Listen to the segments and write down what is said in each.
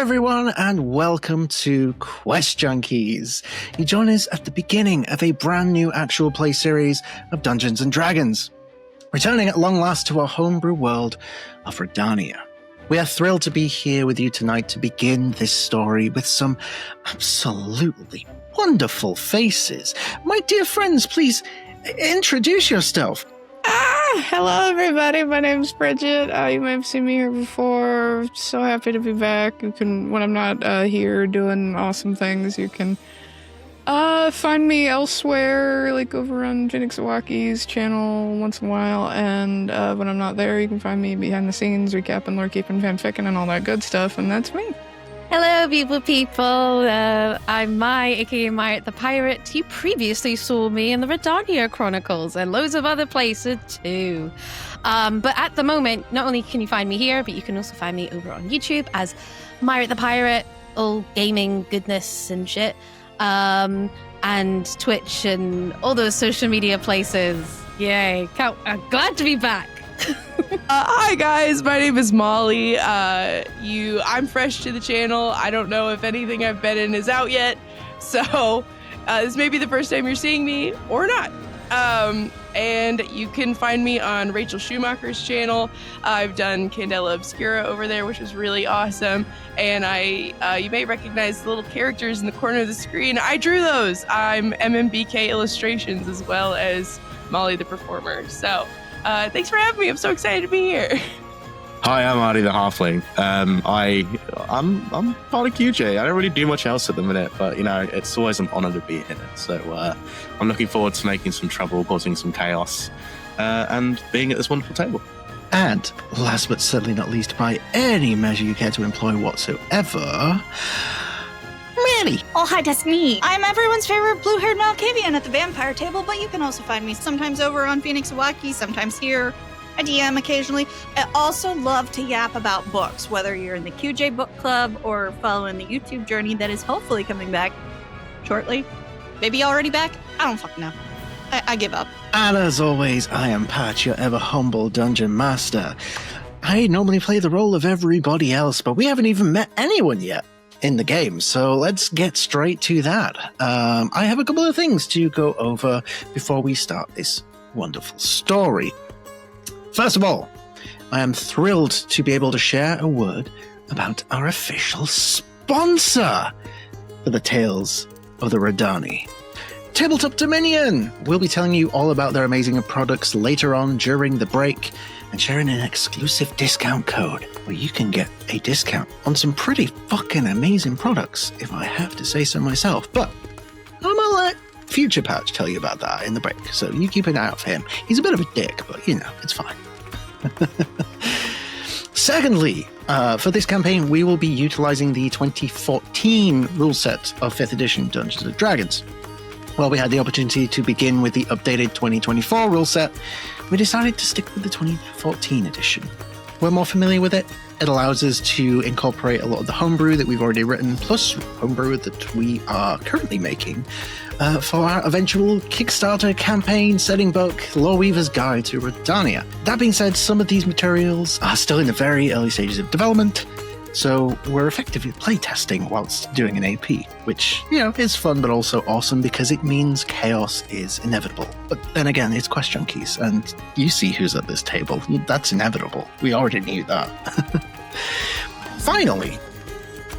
everyone, and welcome to Quest Junkies. You join us at the beginning of a brand new actual play series of Dungeons & Dragons, returning at long last to our homebrew world of Rhódania. We are thrilled to be here with you tonight to begin this story with some absolutely wonderful faces. My dear friends, please introduce yourself. Hello everybody, my name's Bridget. You may have seen me here before. So happy to be back. You can, when I'm not here doing awesome things, you can find me elsewhere, like over on Phoenix Iwaki's channel once in a while, and when I'm not there, you can find me behind the scenes, recapping, lore keeping, fanficking, and all that good stuff, and that's me. Hello, people. I'm Mai, aka Mai the Pirate. You previously saw me in the Rhódania Chronicles and loads of other places too. But at the moment, not only can you find me here, but you can also find me over on YouTube as Mai the Pirate, all gaming goodness and shit, and Twitch and all those social media places. Yay! I'm glad to be back. Hi guys, my name is Molly. I'm fresh to the channel. I don't know if anything I've been in is out yet, so this may be the first time you're seeing me or not. And you can find me on Rachel Schumacher's channel. I've done Candela Obscura over there, which was really awesome. And you may recognize the little characters in the corner of the screen. I drew those. I'm MMBK Illustrations as well as Molly the Performer. So thanks for having me. I'm so excited to be here. Hi, I'm Artie the Halfling. I'm part of QJ. I don't really do much else at the minute, but you know, it's always an honor to be in it. So I'm looking forward to making some trouble, causing some chaos, and being at this wonderful table. And last but certainly not least, by any measure you care to employ whatsoever, Manny. Oh, hi, that's me. I'm everyone's favorite blue-haired Malkavian at the vampire table, but you can also find me sometimes over on Phoenix Iwaki, sometimes here. I DM occasionally. I also love to yap about books, whether you're in the QJ Book Club or following the YouTube journey that is hopefully coming back shortly. Maybe already back? I don't fucking know. I give up. And as always, I am Pat, your ever humble dungeon master. I normally play the role of everybody else, but we haven't even met anyone yet in the game, so let's get straight to that. I have a couple of things to go over before we start this wonderful story. First of all, I am thrilled to be able to share a word about our official sponsor for the Tales of the Rhódani, Tabletop Dominion. We'll be telling you all about their amazing products later on during the break and sharing an exclusive discount code where you can get a discount on some pretty fucking amazing products, if I have to say so myself. But I'm gonna let Future Patch tell you about that in the break, so you keep an eye out for him. He's a bit of a dick, but you know, it's fine. Secondly, for this campaign, we will be utilizing the 2014 rule set of 5th edition Dungeons & Dragons. While we had the opportunity to begin with the updated 2024 rule set, we decided to stick with the 2014 edition. We're more familiar with it. It allows us to incorporate a lot of the homebrew that we've already written, plus homebrew that we are currently making for our eventual Kickstarter campaign setting book, Loreweaver's Guide to Rhódania. That being said, some of these materials are still in the very early stages of development, so we're effectively playtesting whilst doing an AP, which, you know, is fun but also awesome because it means chaos is inevitable. But then again, it's Quest Junkies, and you see who's at this table. That's inevitable. We already knew that. Finally,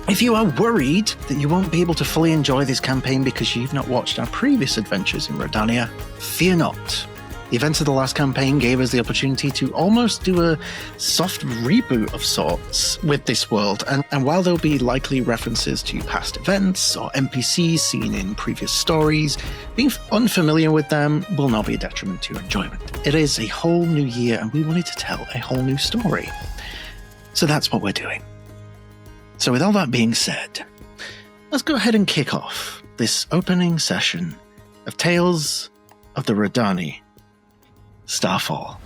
if you are worried that you won't be able to fully enjoy this campaign because you've not watched our previous adventures in Rhódania, fear not. The events of the last campaign gave us the opportunity to almost do a soft reboot of sorts with this world, and while there'll be likely references to past events or NPCs seen in previous stories, being unfamiliar with them will not be a detriment to your enjoyment. It is a whole new year, and we wanted to tell a whole new story. So that's what we're doing. So with all that being said, let's go ahead and kick off this opening session of Tales of the Rhódani, Starfall.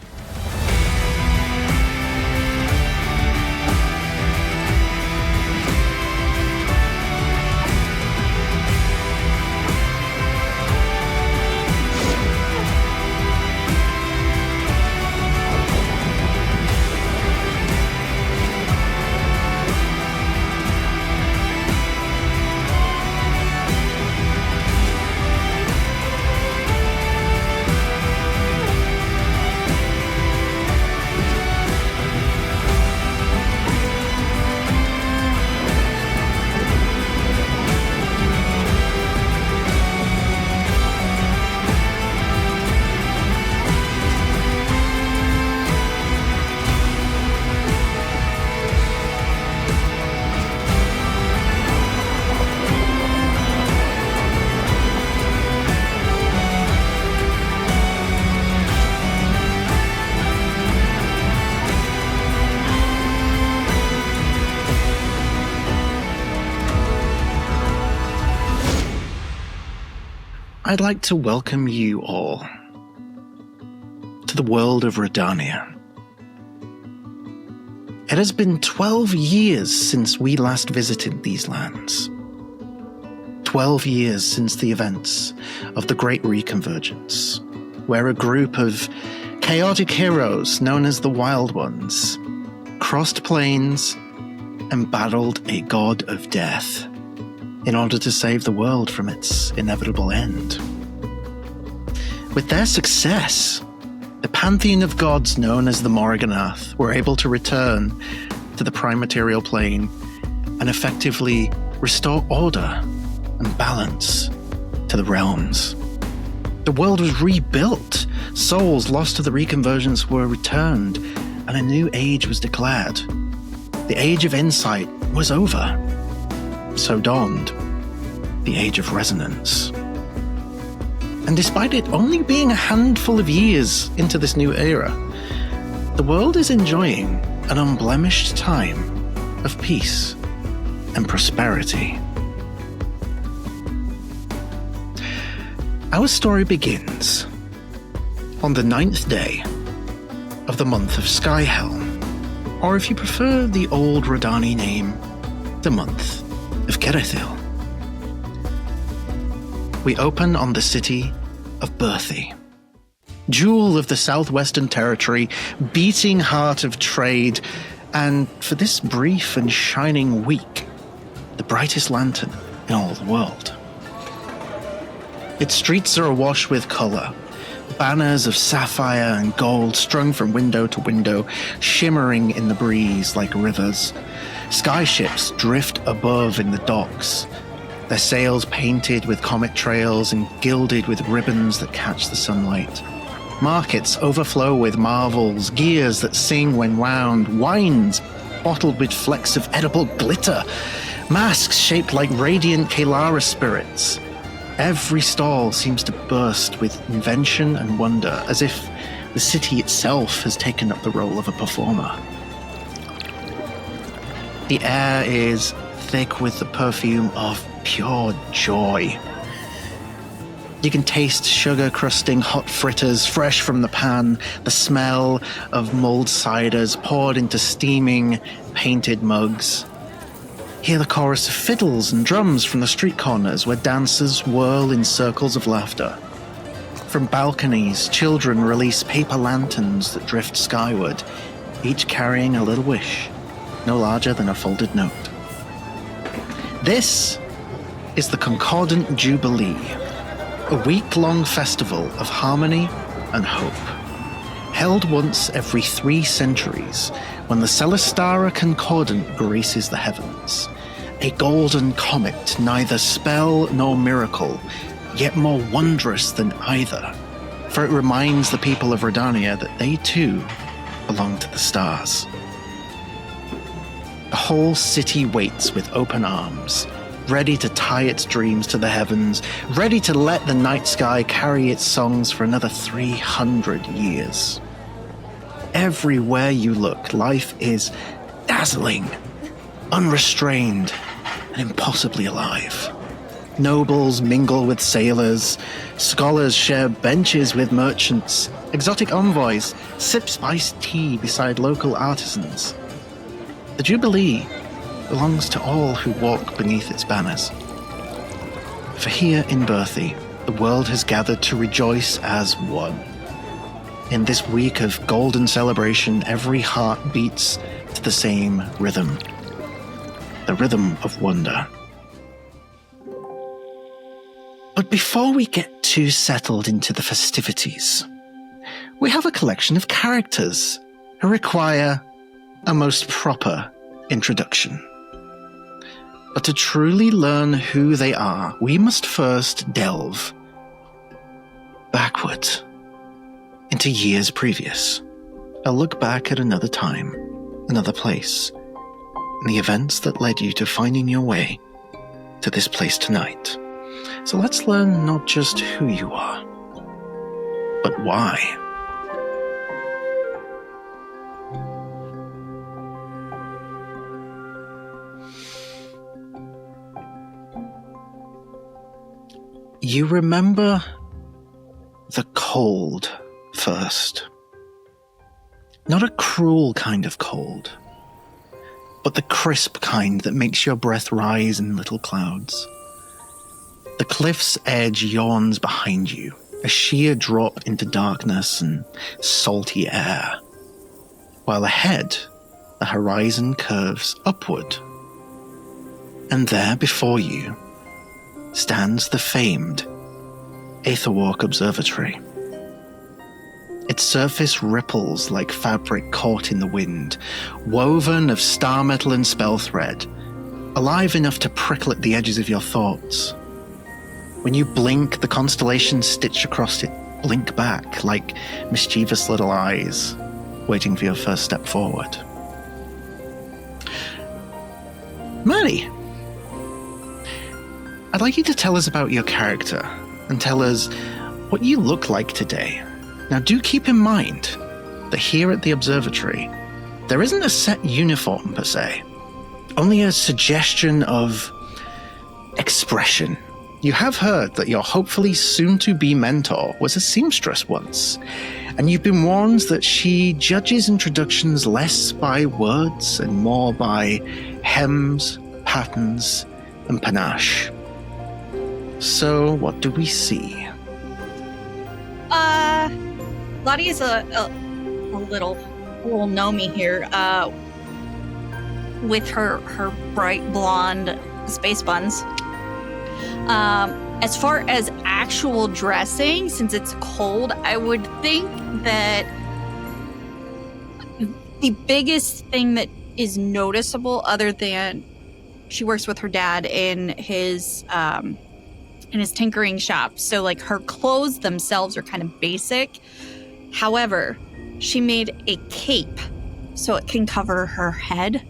I'd like to welcome you all to the world of Rhódania. It has been 12 years since we last visited these lands. 12 years since the events of the Great Reconvergence, where a group of chaotic heroes known as the Wyld Ones crossed planes and battled a god of death in order to save the world from its inevitable end. With their success, the pantheon of gods known as the Morriganarth were able to return to the prime material plane and effectively restore order and balance to the realms. The world was rebuilt, souls lost to the reconvergence were returned, and a new age was declared. The age of insight was over. So dawned the age of resonance. And despite it only being a handful of years into this new era, the world is enjoying an unblemished time of peace and prosperity. Our story begins on the 9th day of the month of Skyhelm, or if you prefer the old Rhódani name, the month of Kerethil. We open on the city of Berthy, jewel of the southwestern territory, beating heart of trade, and for this brief and shining week, the brightest lantern in all the world. Its streets are awash with color, banners of sapphire and gold strung from window to window, shimmering in the breeze like rivers. Skyships drift above in the docks, their sails painted with comet trails and gilded with ribbons that catch the sunlight. Markets overflow with marvels, gears that sing when wound, wines bottled with flecks of edible glitter, masks shaped like radiant Kalara spirits. Every stall seems to burst with invention and wonder, as if the city itself has taken up the role of a performer. The air is thick with the perfume of pure joy. You can taste sugar-crusting hot fritters fresh from the pan, the smell of mulled ciders poured into steaming, painted mugs. Hear the chorus of fiddles and drums from the street corners where dancers whirl in circles of laughter. From balconies, children release paper lanterns that drift skyward, each carrying a little wish, no larger than a folded note. This is the Concordant Jubilee, a week-long festival of harmony and hope, held once every 3 centuries when the Celestara Concordant graces the heavens. A golden comet, neither spell nor miracle, yet more wondrous than either, for it reminds the people of Rhódania that they too belong to the stars. The whole city waits with open arms, ready to tie its dreams to the heavens, ready to let the night sky carry its songs for another 300 years. Everywhere you look, life is dazzling, unrestrained, and impossibly alive. Nobles mingle with sailors, scholars share benches with merchants, exotic envoys sip spiced tea beside local artisans. The Jubilee belongs to all who walk beneath its banners. For here in Berthy, the world has gathered to rejoice as one. In this week of golden celebration, every heart beats to the same rhythm. The rhythm of wonder. But before we get too settled into the festivities, we have a collection of characters who require a most proper introduction. But to truly learn who they are, we must first delve backward into years previous. A look back at another time, another place, and the events that led you to finding your way to this place tonight. So let's learn not just who you are, but why. You remember the cold first. Not a cruel kind of cold, but the crisp kind that makes your breath rise in little clouds. The cliff's edge yawns behind you, a sheer drop into darkness and salty air, while ahead, the horizon curves upward. And there before you stands the famed Aetherwalk Observatory. Its surface ripples like fabric caught in the wind, woven of star metal and spell thread, alive enough to prickle at the edges of your thoughts. When you blink, the constellations stitched across it blink back like mischievous little eyes, waiting for your first step forward. Maddie, I'd like you to tell us about your character and tell us what you look like today. Now, do keep in mind that here at the observatory, there isn't a set uniform per se, only a suggestion of expression. You have heard that your hopefully soon-to-be mentor was a seamstress once, and you've been warned that she judges introductions less by words and more by hems, patterns, and panache. So, what do we see? Lottie is a little gnomey here, with her bright blonde space buns. As far as actual dressing, since it's cold, I would think that the biggest thing that is noticeable, other than she works with her dad in his tinkering shop, so like her clothes themselves are kind of basic. However, she made a cape so it can cover her head,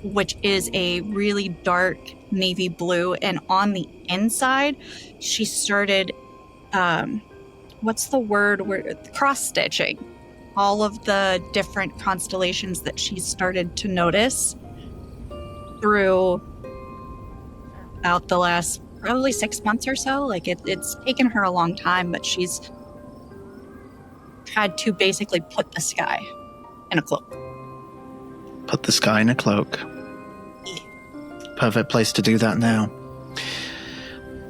which is a really dark navy blue, and on the inside she started what's the word where cross-stitching all of the different constellations that she's started to notice through about the last probably 6 months or so. Like it's taken her a long time, but she's had to basically put the sky in a cloak. Put the sky in a cloak. Perfect place to do that now.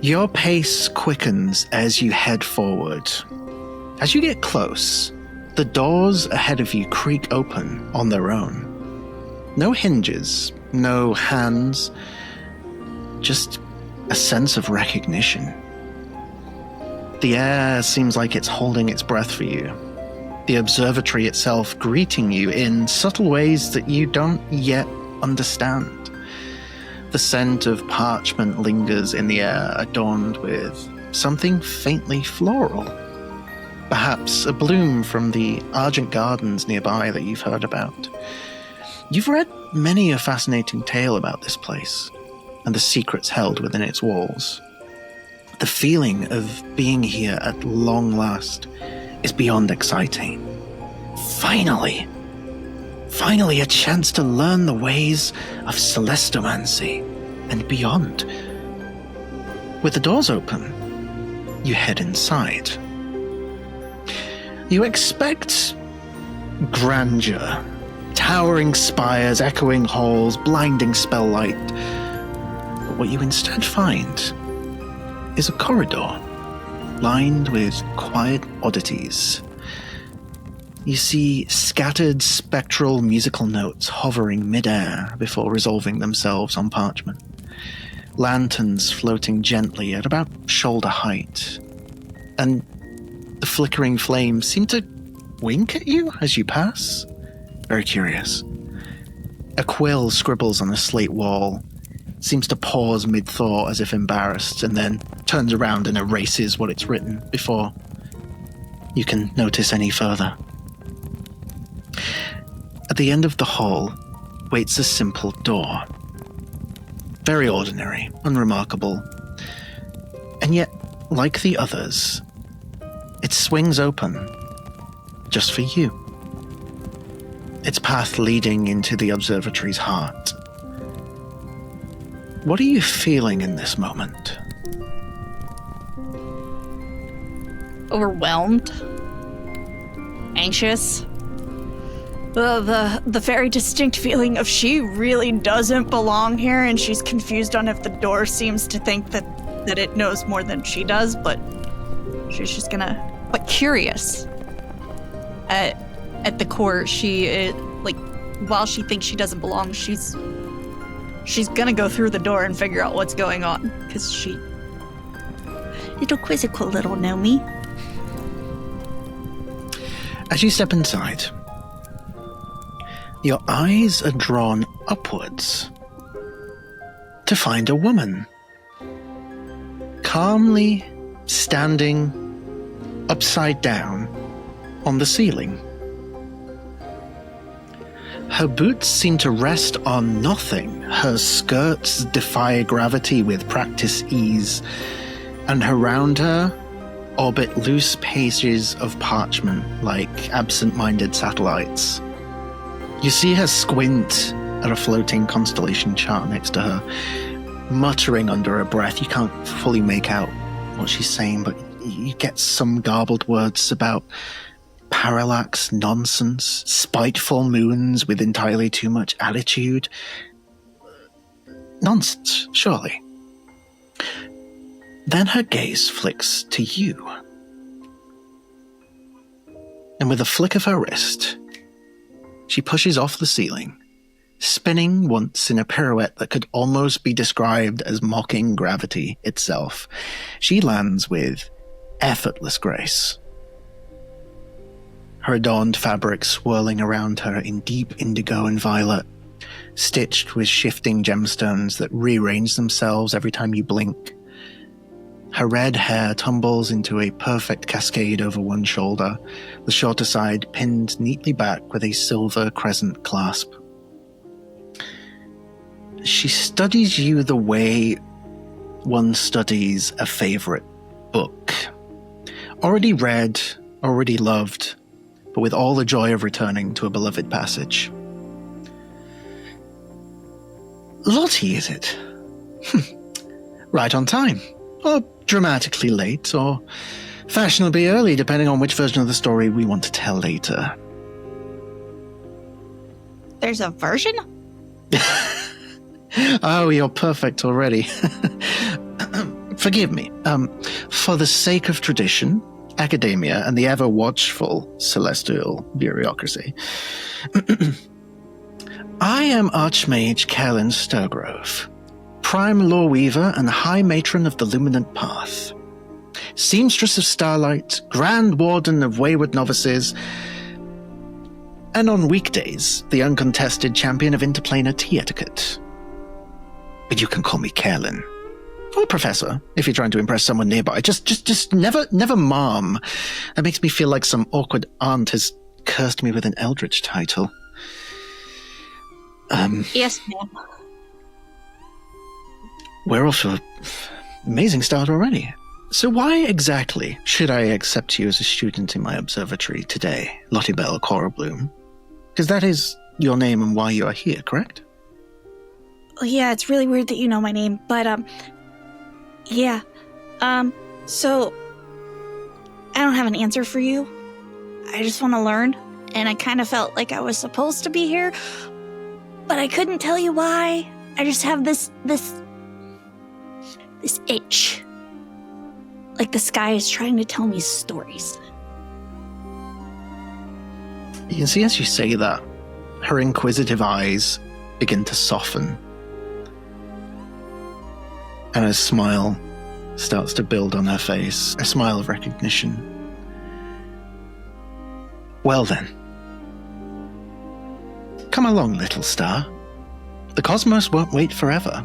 Your pace quickens as you head forward. As you get close, the doors ahead of you creak open on their own. No hinges, no hands, just a sense of recognition. The air seems like it's holding its breath for you. The observatory itself greeting you in subtle ways that you don't yet understand. The scent of parchment lingers in the air, adorned with something faintly floral. Perhaps a bloom from the Argent Gardens nearby that you've heard about. You've read many a fascinating tale about this place, and the secrets held within its walls. The feeling of being here at long last is beyond exciting. Finally a chance to learn the ways of Celesteromancy and beyond. With the doors open, you head inside. You expect grandeur, towering spires, echoing halls, blinding spell light. But what you instead find is a corridor lined with quiet oddities. You see scattered spectral musical notes hovering mid-air before resolving themselves on parchment. Lanterns floating gently at about shoulder height. And the flickering flames seem to wink at you as you pass. Very curious. A quill scribbles on a slate wall, seems to pause mid-thought as if embarrassed, and then turns around and erases what it's written before you can notice any further. At the end of the hall waits a simple door. Very ordinary, unremarkable. And yet, like the others, it swings open just for you. Its path leading into the observatory's heart. What are you feeling in this moment? overwhelmed, anxious. The very distinct feeling of she really doesn't belong here, and she's confused on if the door seems to think that it knows more than she does, but she's just gonna... But curious. At the core, she is, like, while she thinks she doesn't belong, she's gonna go through the door and figure out what's going on, because she... Little quizzical little Nomi. As you step inside, your eyes are drawn upwards to find a woman calmly standing upside down on the ceiling. Her boots seem to rest on nothing. Her skirts defy gravity with practiced ease, and around her orbit loose pages of parchment like absent-minded satellites. You see her squint at a floating constellation chart next to her, muttering under her breath. You can't fully make out what she's saying, but you get some garbled words about parallax nonsense, spiteful moons with entirely too much attitude. Nonsense, surely. Then her gaze flicks to you. And with a flick of her wrist, she pushes off the ceiling, spinning once in a pirouette that could almost be described as mocking gravity itself. She lands with effortless grace, her adorned fabric swirling around her in deep indigo and violet, stitched with shifting gemstones that rearrange themselves every time you blink. Her red hair tumbles into a perfect cascade over one shoulder, the shorter side pinned neatly back with a silver crescent clasp. She studies you the way one studies a favorite book. Already read, already loved, but with all the joy of returning to a beloved passage. Lottie, is it? Right on time. Or dramatically late, or fashionably early, depending on which version of the story we want to tell later. There's a version? Oh, you're perfect already. Forgive me. For the sake of tradition, academia, and the ever-watchful celestial bureaucracy, I am Archmage Kellen Sturgrove, Prime Law Weaver and High Matron of the Luminant Path, Seamstress of Starlight, Grand Warden of Wayward Novices, and on weekdays, the uncontested champion of interplanar tea etiquette. But you can call me Kellen. Or Professor, if you're trying to impress someone nearby. Just never Mom. That makes me feel like some awkward aunt has cursed me with an eldritch title. Yes, ma'am. We're off to an amazing start already. So why exactly should I accept you as a student in my observatory today, Lottie Bell Cora Bloom? Because that is your name and why you are here, correct? Oh, yeah, it's really weird that you know my name, but, yeah. So, I don't have an answer for you. I just want to learn, and I kind of felt like I was supposed to be here, but I couldn't tell you why. I just have this itch. Like the sky is trying to tell me stories. You can see as you say that, her inquisitive eyes begin to soften. And a smile starts to build on her face, a smile of recognition. Well then. Come along, little star. The cosmos won't wait forever.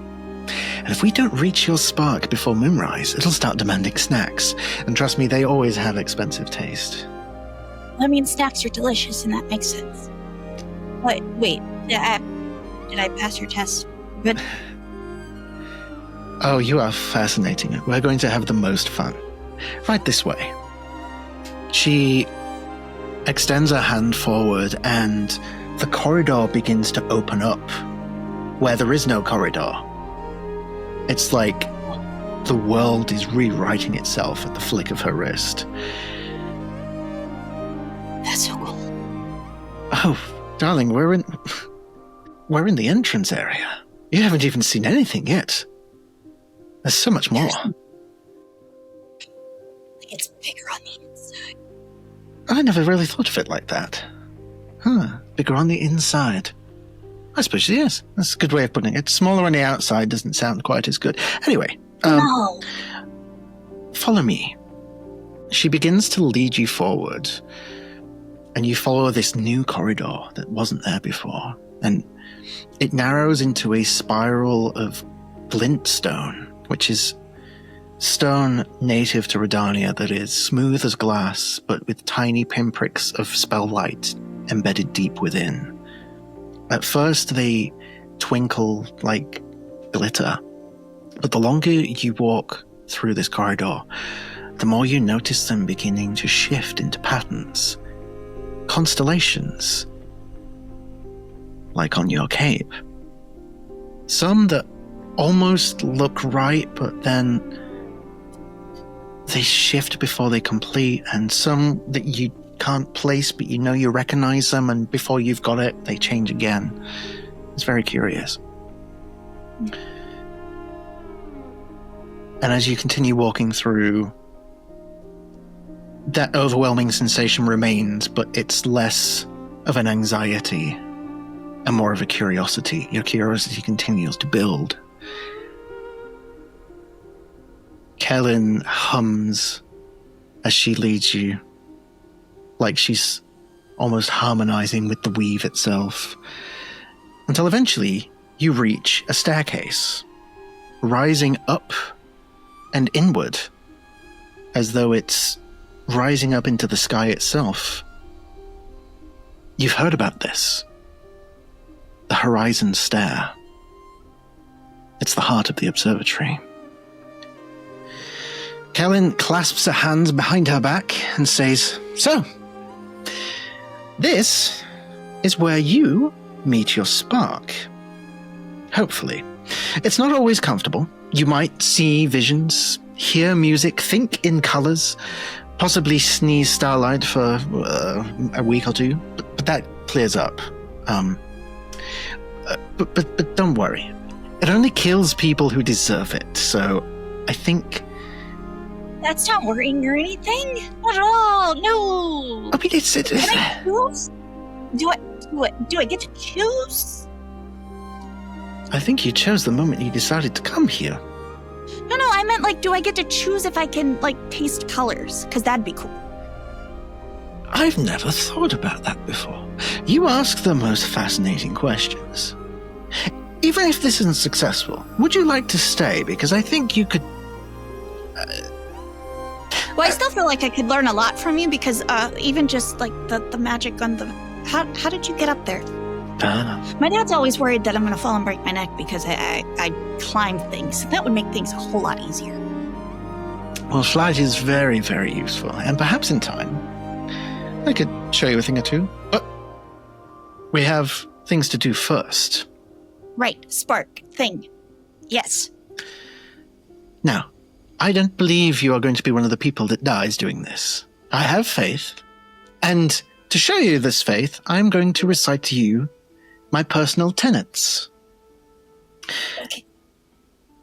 And if we don't reach your spark before moonrise, it'll start demanding snacks. And trust me, they always have expensive taste. I mean, snacks are delicious, and that makes sense. Wait, did I pass your test? Good. Oh, you are fascinating. We're going to have the most fun. Right this way. She extends her hand forward, and the corridor begins to open up where there is no corridor. It's like the world is rewriting itself at the flick of her wrist. Oh, darling, we're in the entrance area. You haven't even seen anything yet. There's so much more. It's bigger on the inside. I never really thought of it like that. Huh, bigger on the inside. I suppose yes. That's a good way of putting it. Smaller on the outside doesn't sound quite as good. Anyway, No. follow me. She begins to lead you forward, and you follow this new corridor that wasn't there before, and it narrows into a spiral of glintstone, which is stone native to Rhódania that is smooth as glass, but with tiny pinpricks of spell light embedded deep within. At first, they twinkle like glitter, but the longer you walk through this corridor, the more you notice them beginning to shift into patterns. Constellations, like on your cape. Some that almost look right, but then they shift before they complete, and some that you can't place, but you know you recognize them, and before you've got it, they change again. It's very curious. And as you continue walking through, that overwhelming sensation remains, but it's less of an anxiety and more of a curiosity. Your curiosity continues to build. Kellen hums as she leads you, like she's almost harmonizing with the weave itself, until eventually you reach a staircase, rising up and inward, as though it's rising up into the sky itself. You've heard about this. The Horizon Stair. It's the heart of the observatory. Kellen clasps her hands behind her back and says, "So, this is where you meet your spark. Hopefully. It's not always comfortable. You might see visions, hear music, think in colors, possibly sneeze starlight for a week or two, but that clears up. But don't worry. It only kills people who deserve it, so I think..." That's not worrying or anything. Not at all. No. I mean, it's Can I choose? Do I get to choose? I think you chose the moment you decided to come here. No, I meant, like, do I get to choose if I can, like, taste colors? Because that'd be cool. I've never thought about that before. You ask the most fascinating questions. Even if this isn't successful, would you like to stay? Because I think you could... Well, I still feel like I could learn a lot from you because even just, like, the magic on the... How did you get up there? My dad's always worried that I'm going to fall and break my neck because I climb things. That would make things a whole lot easier. Well, flight is very, very useful, and perhaps in time, I could show you a thing or two. But we have things to do first. Right, spark, thing. Yes. Now, I don't believe you are going to be one of the people that dies doing this. I have faith, and to show you this faith, I'm going to recite to you my personal tenets. Okay.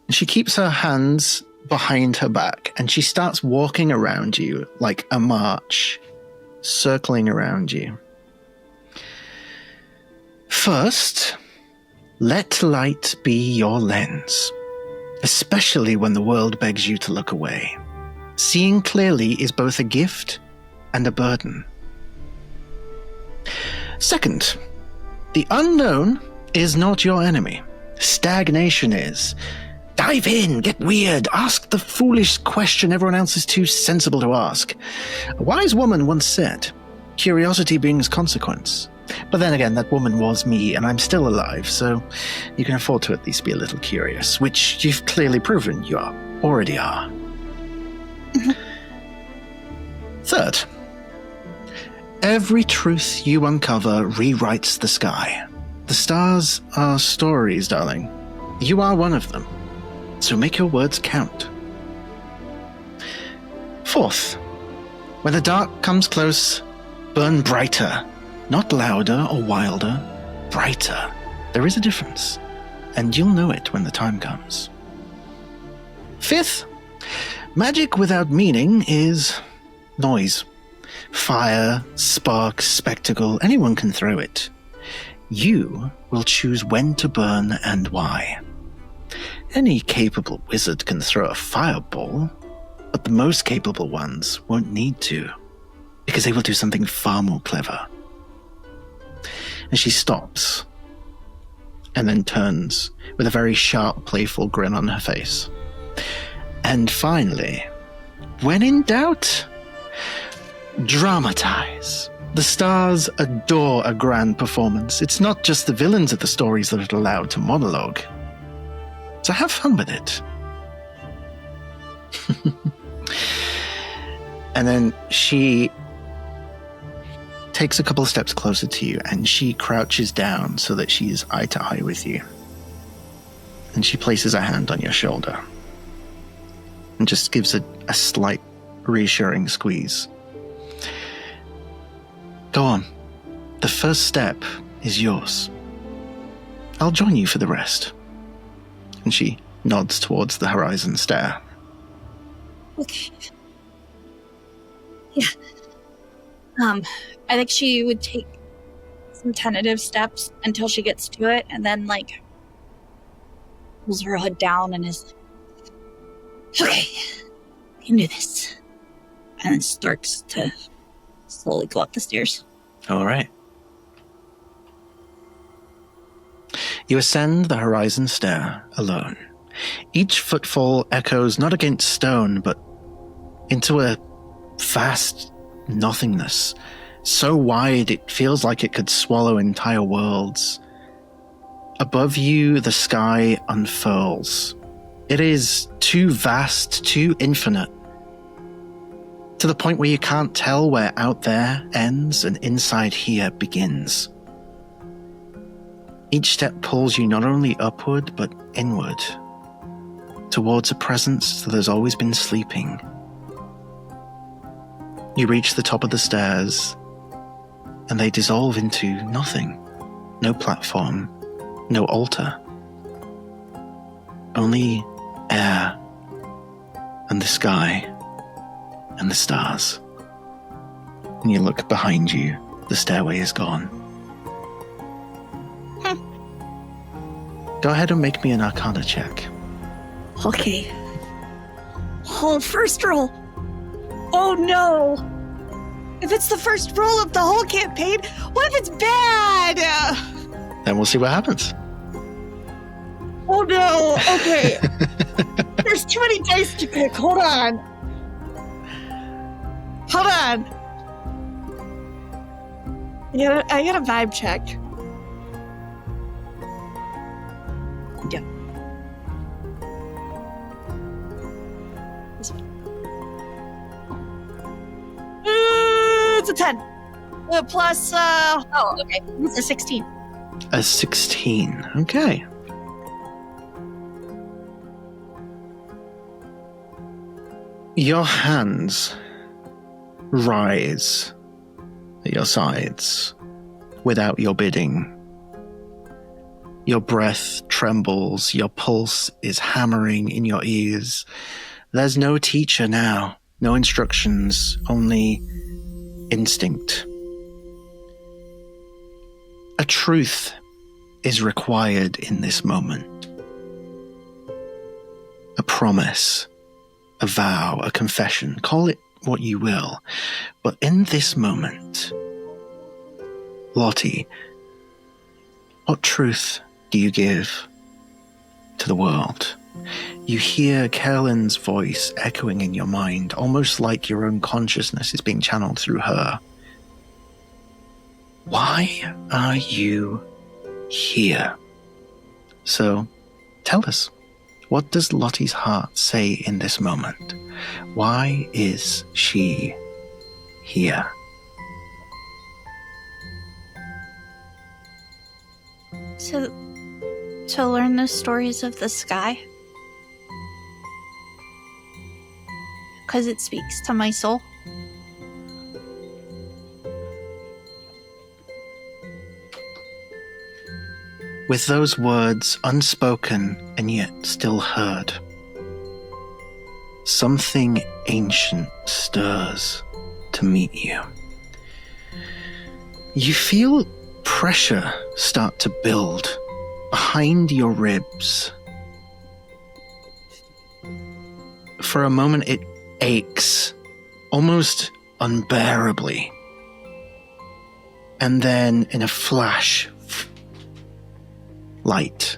She keeps her hands behind her back, and she starts walking around you like a march, circling around you. First, let light be your lens, especially when the world begs you to look away. Seeing clearly is both a gift and a burden. Second, the unknown is not your enemy. Stagnation is. Dive in, get weird, ask the foolish question everyone else is too sensible to ask. A wise woman once said, curiosity brings consequence. But then again, that woman was me, and I'm still alive, so you can afford to at least be a little curious, which you've clearly proven you already are. Third, every truth you uncover rewrites the sky. The stars are stories, darling. You are one of them. So make your words count. Fourth, when the dark comes close, burn brighter. Not louder or wilder, brighter. There is a difference, and you'll know it when the time comes. 5th, magic without meaning is noise. Fire, spark, spectacle, anyone can throw it. You will choose when to burn and why. Any capable wizard can throw a fireball, but the most capable ones won't need to, because they will do something far more clever. And she stops, and then turns with a very sharp, playful grin on her face. And finally, when in doubt, dramatize. The stars adore a grand performance. It's not just the villains of the stories that are allowed to monologue. So have fun with it. And then she takes a couple of steps closer to you, and she crouches down so that she is eye to eye with you. And she places a hand on your shoulder and just gives a slight reassuring squeeze. Go on. The first step is yours. I'll join you for the rest. And she nods towards the horizon stare. Okay. Yeah. I think she would take some tentative steps until she gets to it, and then, like, pulls her hood down and is like, okay, I can do this. And then starts to slowly go up the stairs. All right. You ascend the horizon stair alone. Each footfall echoes not against stone, but into a vast nothingness, so wide it feels like it could swallow entire worlds. Above you, the sky unfurls. It is too vast, too infinite, to the point where you can't tell where out there ends and inside here begins. Each step pulls you not only upward, but inward, towards a presence that has always been sleeping. You reach the top of the stairs, and they dissolve into nothing. No platform, no altar. Only air, and the sky, and the stars. And you look behind you, the stairway is gone. Go ahead and make me an Arcana check. Okay. Oh, first roll. Oh no. If it's the first roll of the whole campaign, what if it's bad? Then we'll see what happens. Oh no. Okay. There's too many dice to pick. Hold on. Yeah, I got a vibe check. Yeah. This one. It's a 10. Plus, okay. It's a 16. A 16. Okay. Your hands rise at your sides without your bidding. Your breath trembles, your pulse is hammering in your ears. There's no teacher now, no instructions, only instinct. A truth is required in this moment. A promise, a vow, a confession, call it what you will. But in this moment, Lottie, what truth do you give to the world? You hear Carolyn's voice echoing in your mind, almost like your own consciousness is being channeled through her. Why are you here? So, tell us, what does Lottie's heart say in this moment? Why is she here? To learn the stories of the sky. Because it speaks to my soul. with those words unspoken and yet still heard. Something ancient stirs to meet you. You feel pressure start to build behind your ribs. For a moment, it aches, almost unbearably. And then, in a flash, light.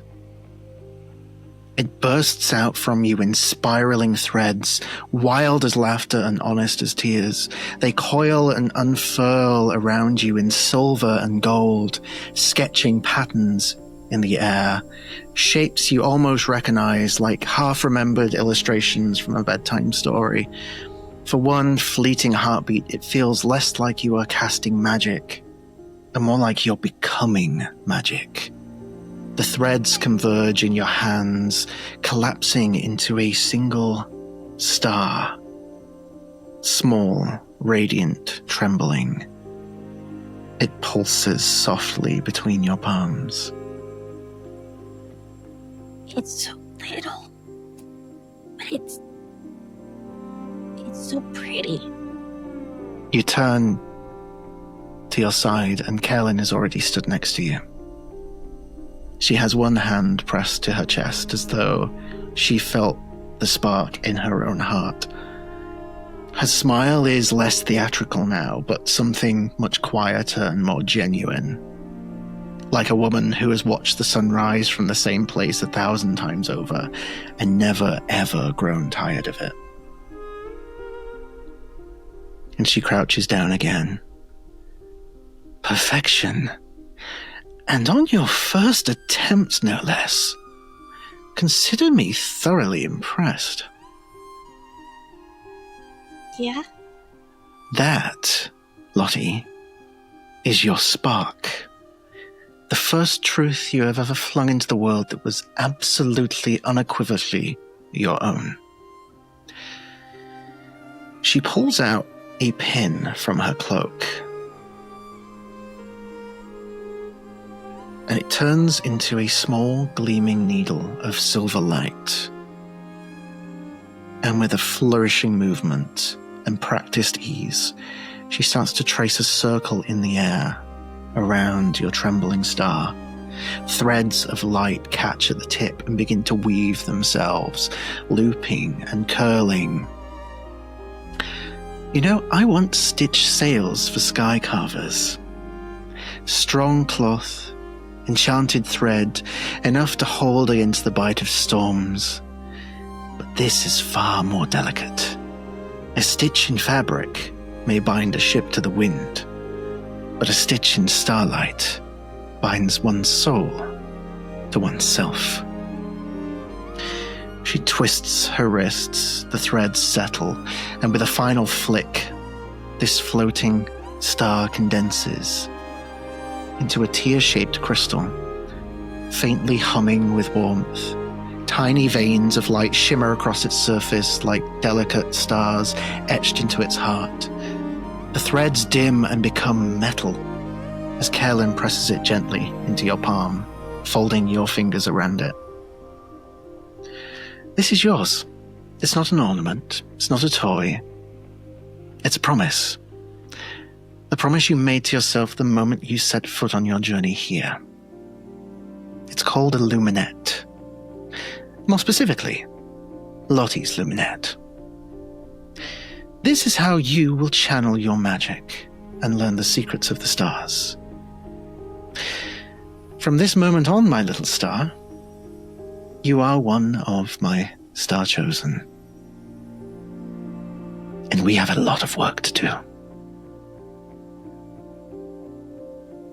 It bursts out from you in spiraling threads, wild as laughter and honest as tears. They coil and unfurl around you in silver and gold, sketching patterns in the air, shapes you almost recognize like half-remembered illustrations from a bedtime story. For one fleeting heartbeat, it feels less like you are casting magic, and more like you're becoming magic. The threads converge in your hands, collapsing into a single star. Small, radiant, trembling. It pulses softly between your palms. It's so little, but it's so pretty. You turn to your side, and Kaelin has already stood next to you. She has one hand pressed to her chest as though she felt the spark in her own heart. Her smile is less theatrical now, but something much quieter and more genuine. Like a woman who has watched the sun rise from the same place 1,000 times over and never, ever grown tired of it. And she crouches down again. Perfection. And on your first attempt, no less. Consider me thoroughly impressed. Yeah? That, Lottie, is your spark. The first truth you have ever flung into the world that was absolutely, unequivocally your own. She pulls out a pin from her cloak, and it turns into a small, gleaming needle of silver light. And with a flourishing movement and practiced ease, she starts to trace a circle in the air around your trembling star. Threads of light catch at the tip and begin to weave themselves, looping and curling. You know, I once stitched sails for sky carvers. Strong cloth, enchanted thread, enough to hold against the bite of storms. But this is far more delicate. A stitch in fabric may bind a ship to the wind, but a stitch in starlight binds one's soul to oneself. She twists her wrists, the threads settle, and with a final flick, this floating star condenses into a tear-shaped crystal, faintly humming with warmth. Tiny veins of light shimmer across its surface like delicate stars etched into its heart. The threads dim and become metal as Kaelin presses it gently into your palm, folding your fingers around it. This is yours. It's not an ornament. It's not a toy. It's a promise. The promise you made to yourself the moment you set foot on your journey here. It's called a luminette. More specifically, Lottie's luminette. This is how you will channel your magic and learn the secrets of the stars. From this moment on, my little star, you are one of my star chosen. And we have a lot of work to do.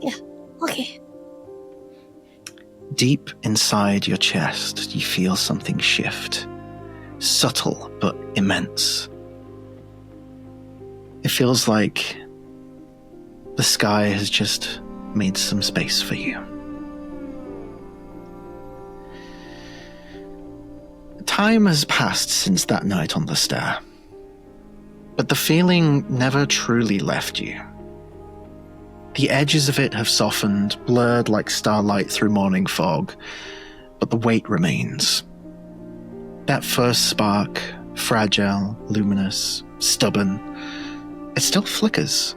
Yeah, okay. Deep inside your chest, you feel something shift. Subtle but immense. It feels like the sky has just made some space for you. Time has passed since that night on the stair, but the feeling never truly left you. The edges of it have softened, blurred like starlight through morning fog, but the weight remains. That first spark, fragile, luminous, stubborn, it still flickers.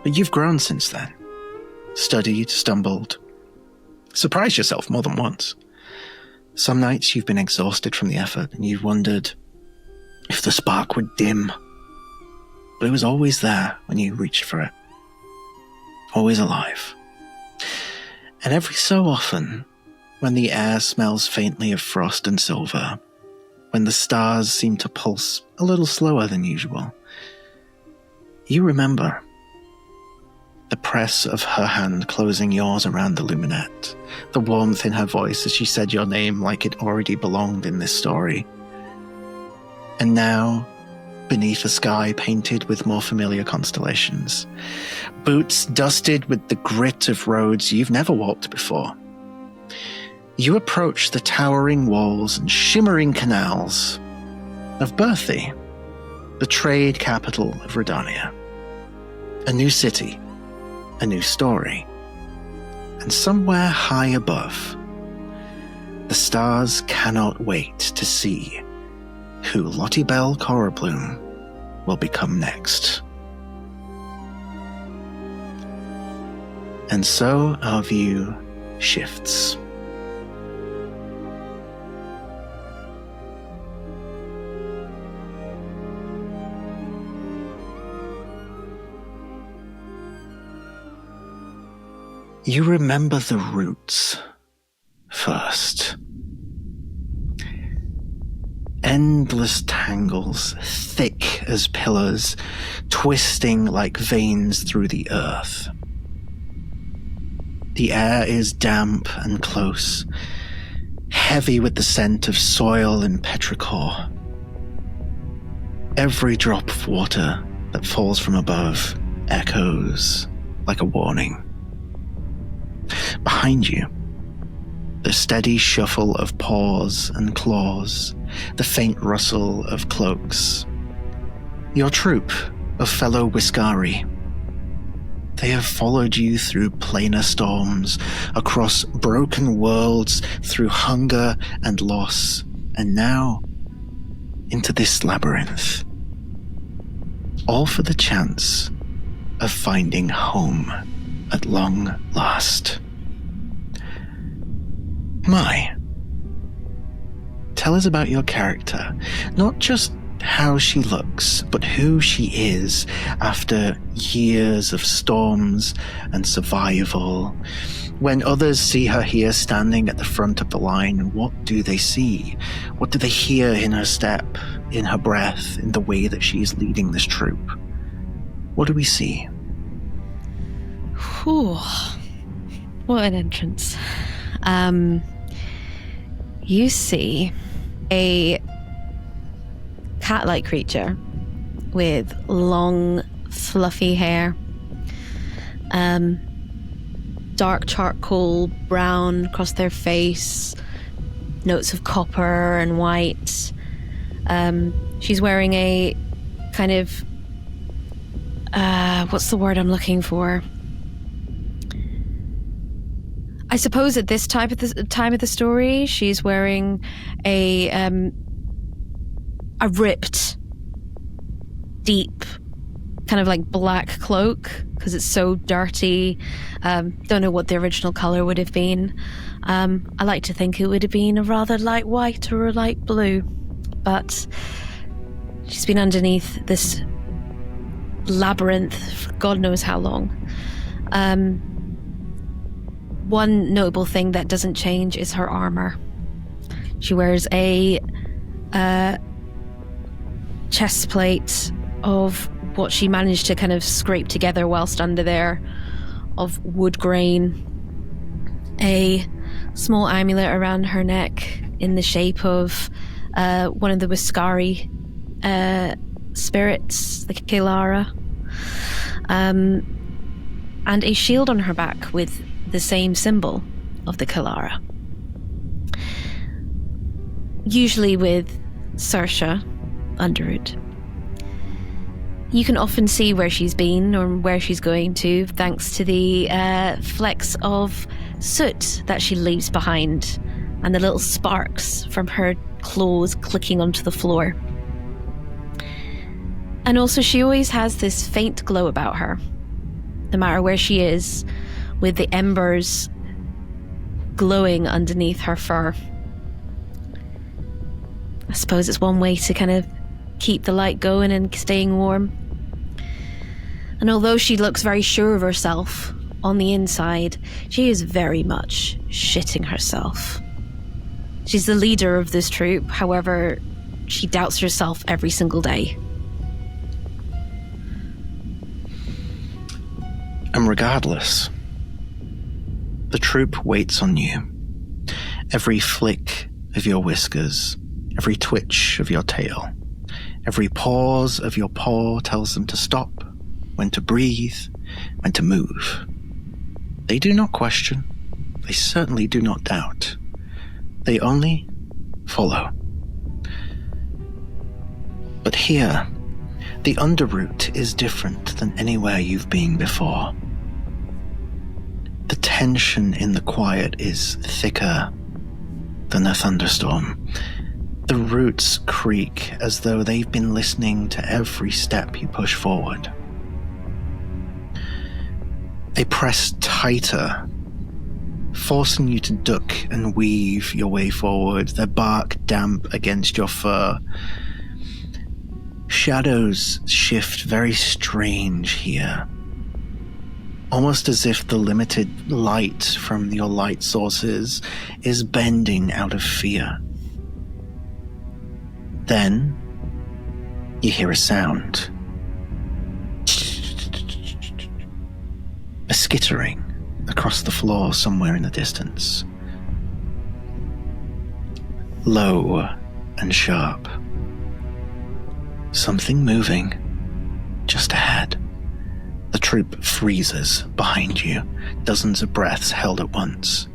But you've grown since then. Studied, stumbled, surprised yourself more than once. Some nights you've been exhausted from the effort and you've wondered if the spark would dim. But it was always there when you reached for it. Always alive. And every so often, when the air smells faintly of frost and silver, when the stars seem to pulse a little slower than usual, you remember the press of her hand closing yours around the luminette, the warmth in her voice as she said your name like it already belonged in this story. And now, beneath a sky painted with more familiar constellations, boots dusted with the grit of roads you've never walked before, you approach the towering walls and shimmering canals of Berthy, the trade capital of Rhódania. A new city, a new story, and somewhere high above, the stars cannot wait to see who Lottie Bell Corabloom will become next. And so our view shifts. You remember the roots first. Endless tangles, thick as pillars, twisting like veins through the earth. The air is damp and close, heavy with the scent of soil and petrichor. Every drop of water that falls from above echoes like a warning. Behind you, the steady shuffle of paws and claws, the faint rustle of cloaks. Your troop of fellow Whiskari. They have followed you through planar storms, across broken worlds, through hunger and loss, and now into this labyrinth. All for the chance of finding home at long last. Mai, tell us about your character. Not just how she looks, but who she is after years of storms and survival. When others see her here standing at the front of the line, what do they see? What do they hear in her step, in her breath, in the way that she is leading this troop? What do we see? Whew. What an entrance. You see a cat-like creature with long, fluffy hair, dark charcoal brown across their face, notes of copper and white. She's wearing a kind of, what's the word I'm looking for? I suppose at this time of the story, she's wearing a ripped, deep, kind of like black cloak because it's so dirty. Don't know what the original color would have been. I like to think it would have been a rather light white or a light blue, but she's been underneath this labyrinth for God knows how long. One notable thing that doesn't change is her armor. She wears a chest plate of what she managed to kind of scrape together whilst under there, of wood grain, a small amulet around her neck in the shape of one of the Whiskari spirits, the Kilara, and a shield on her back with the same symbol of the Kilara. Usually with Saoirse under it. You can often see where she's been or where she's going to, thanks to the flecks of soot that she leaves behind and the little sparks from her claws clicking onto the floor. And also, she always has this faint glow about her, no matter where she is, with the embers glowing underneath her fur. I suppose it's one way to kind of keep the light going and staying warm. And although she looks very sure of herself, on the inside, she is very much shitting herself. She's the leader of this troop, however, she doubts herself every single day. And regardless, the troop waits on you. Every flick of your whiskers, every twitch of your tail, every pause of your paw tells them to stop, when to breathe, when to move. They do not question. They certainly do not doubt. They only follow. But here, the underroot is different than anywhere you've been before. The tension in the quiet is thicker than a thunderstorm. The roots creak as though they've been listening to every step you push forward. They press tighter, forcing you to duck and weave your way forward, their bark damp against your fur. Shadows shift very strange here, almost as if the limited light from your light sources is bending out of fear. Then, you hear a sound. A skittering across the floor somewhere in the distance. Low and sharp. Something moving just ahead. The troop freezes behind you, dozens of breaths held at once.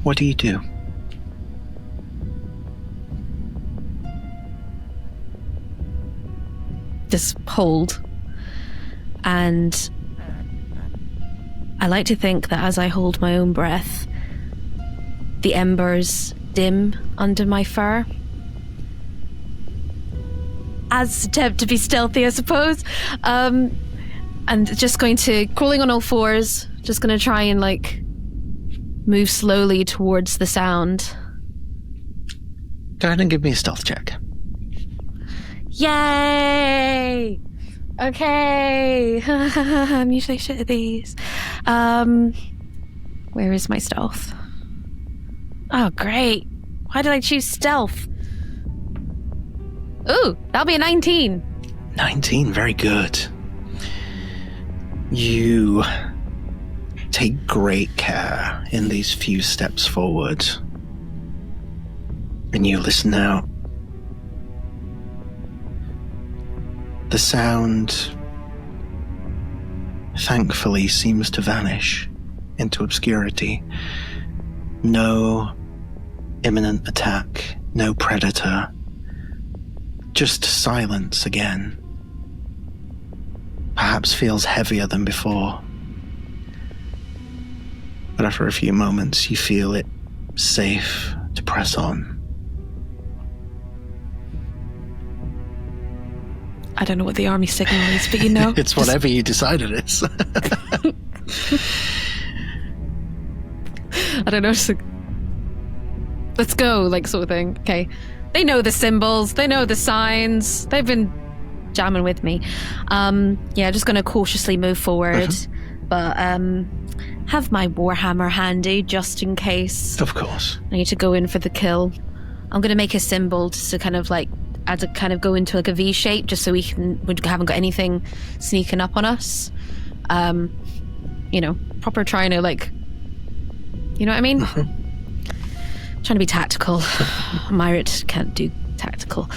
What do you do? Just hold. And I like to think that as I hold my own breath, the embers dim under my fur. As attempt to be stealthy, I suppose. And just going to, crawling on all fours, just going to try and move slowly towards the sound. Go ahead and give me a stealth check. Yay! Okay. I'm usually shit at these. Where is my stealth? Oh, great. Why did I choose stealth? Ooh, that'll be a 19. 19, very good. You take great care in these few steps forward. And you listen out. The sound, thankfully, seems to vanish into obscurity. No imminent attack, no predator. Just silence again. Perhaps feels heavier than before. But after a few moments, you feel it safe to press on. I don't know what the army signal is, but you know. It's whatever you decide it is. I don't know. Let's go, sort of thing. Okay. They know the symbols. They know the signs. They've been jamming with me. Just going to cautiously move forward. But have my warhammer handy just in case. Of course. I need to go in for the kill. I'm going to make a symbol just to kind of as a kind of go into a V shape, just so we haven't got anything sneaking up on us. Proper trying to you know what I mean? Trying to be tactical. Myrit can't do tactical.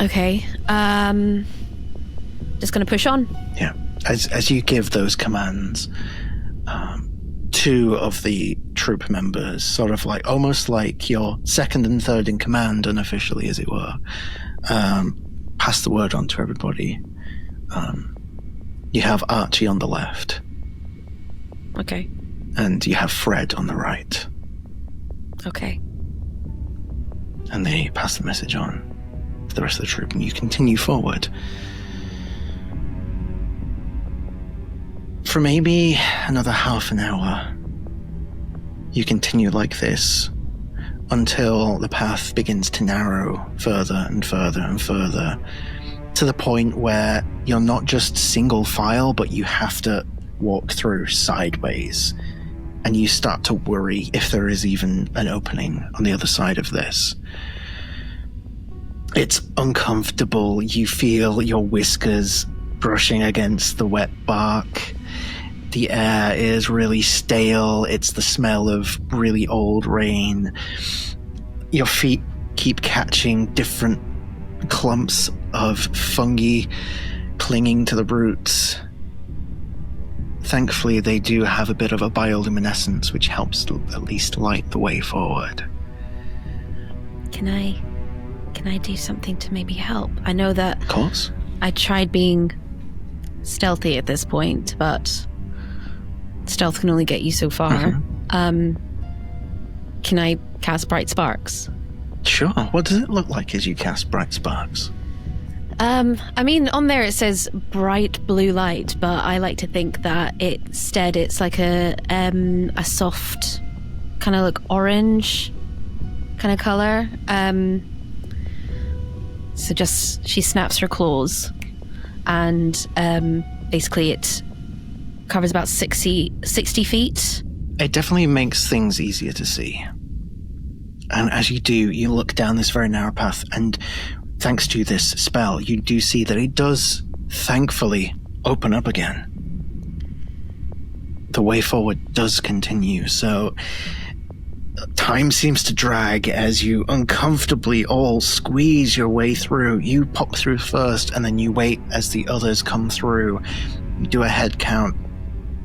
Okay. Just gonna push on. Yeah. As you give those commands, two of the troop members, sort of almost like your second and third in command, unofficially as it were, pass the word on to everybody. You have Archie on the left, Okay. and you have Fred on the right. Okay. And they pass the message on to the rest of the troop, and you continue forward. For maybe another half an hour, you continue like this until the path begins to narrow further and further and further, to the point where you're not just single file, but you have to walk through sideways, and you start to worry if there is even an opening on the other side of this. It's uncomfortable. You feel your whiskers brushing against the wet bark. The air is really stale. It's the smell of really old rain. Your feet keep catching different clumps of fungi clinging to the roots. Thankfully, they do have a bit of a bioluminescence, which helps to at least light the way forward. Can I do something to maybe help? I know that Of course. I tried being stealthy at this point, but stealth can only get you so far. Can I cast Bright Sparks? Sure. What does it look like as you cast Bright Sparks? I mean, on there it says bright blue light, but I like to think that instead it's like a soft, kind of like orange kind of color. So just, she snaps her claws, and basically it covers about 60 feet. It definitely makes things easier to see. And as you do, you look down this very narrow path, and thanks to this spell, you do see that it does, thankfully, open up again. The way forward does continue, so time seems to drag as you uncomfortably all squeeze your way through. You pop through first, and then you wait as the others come through. You do a head count.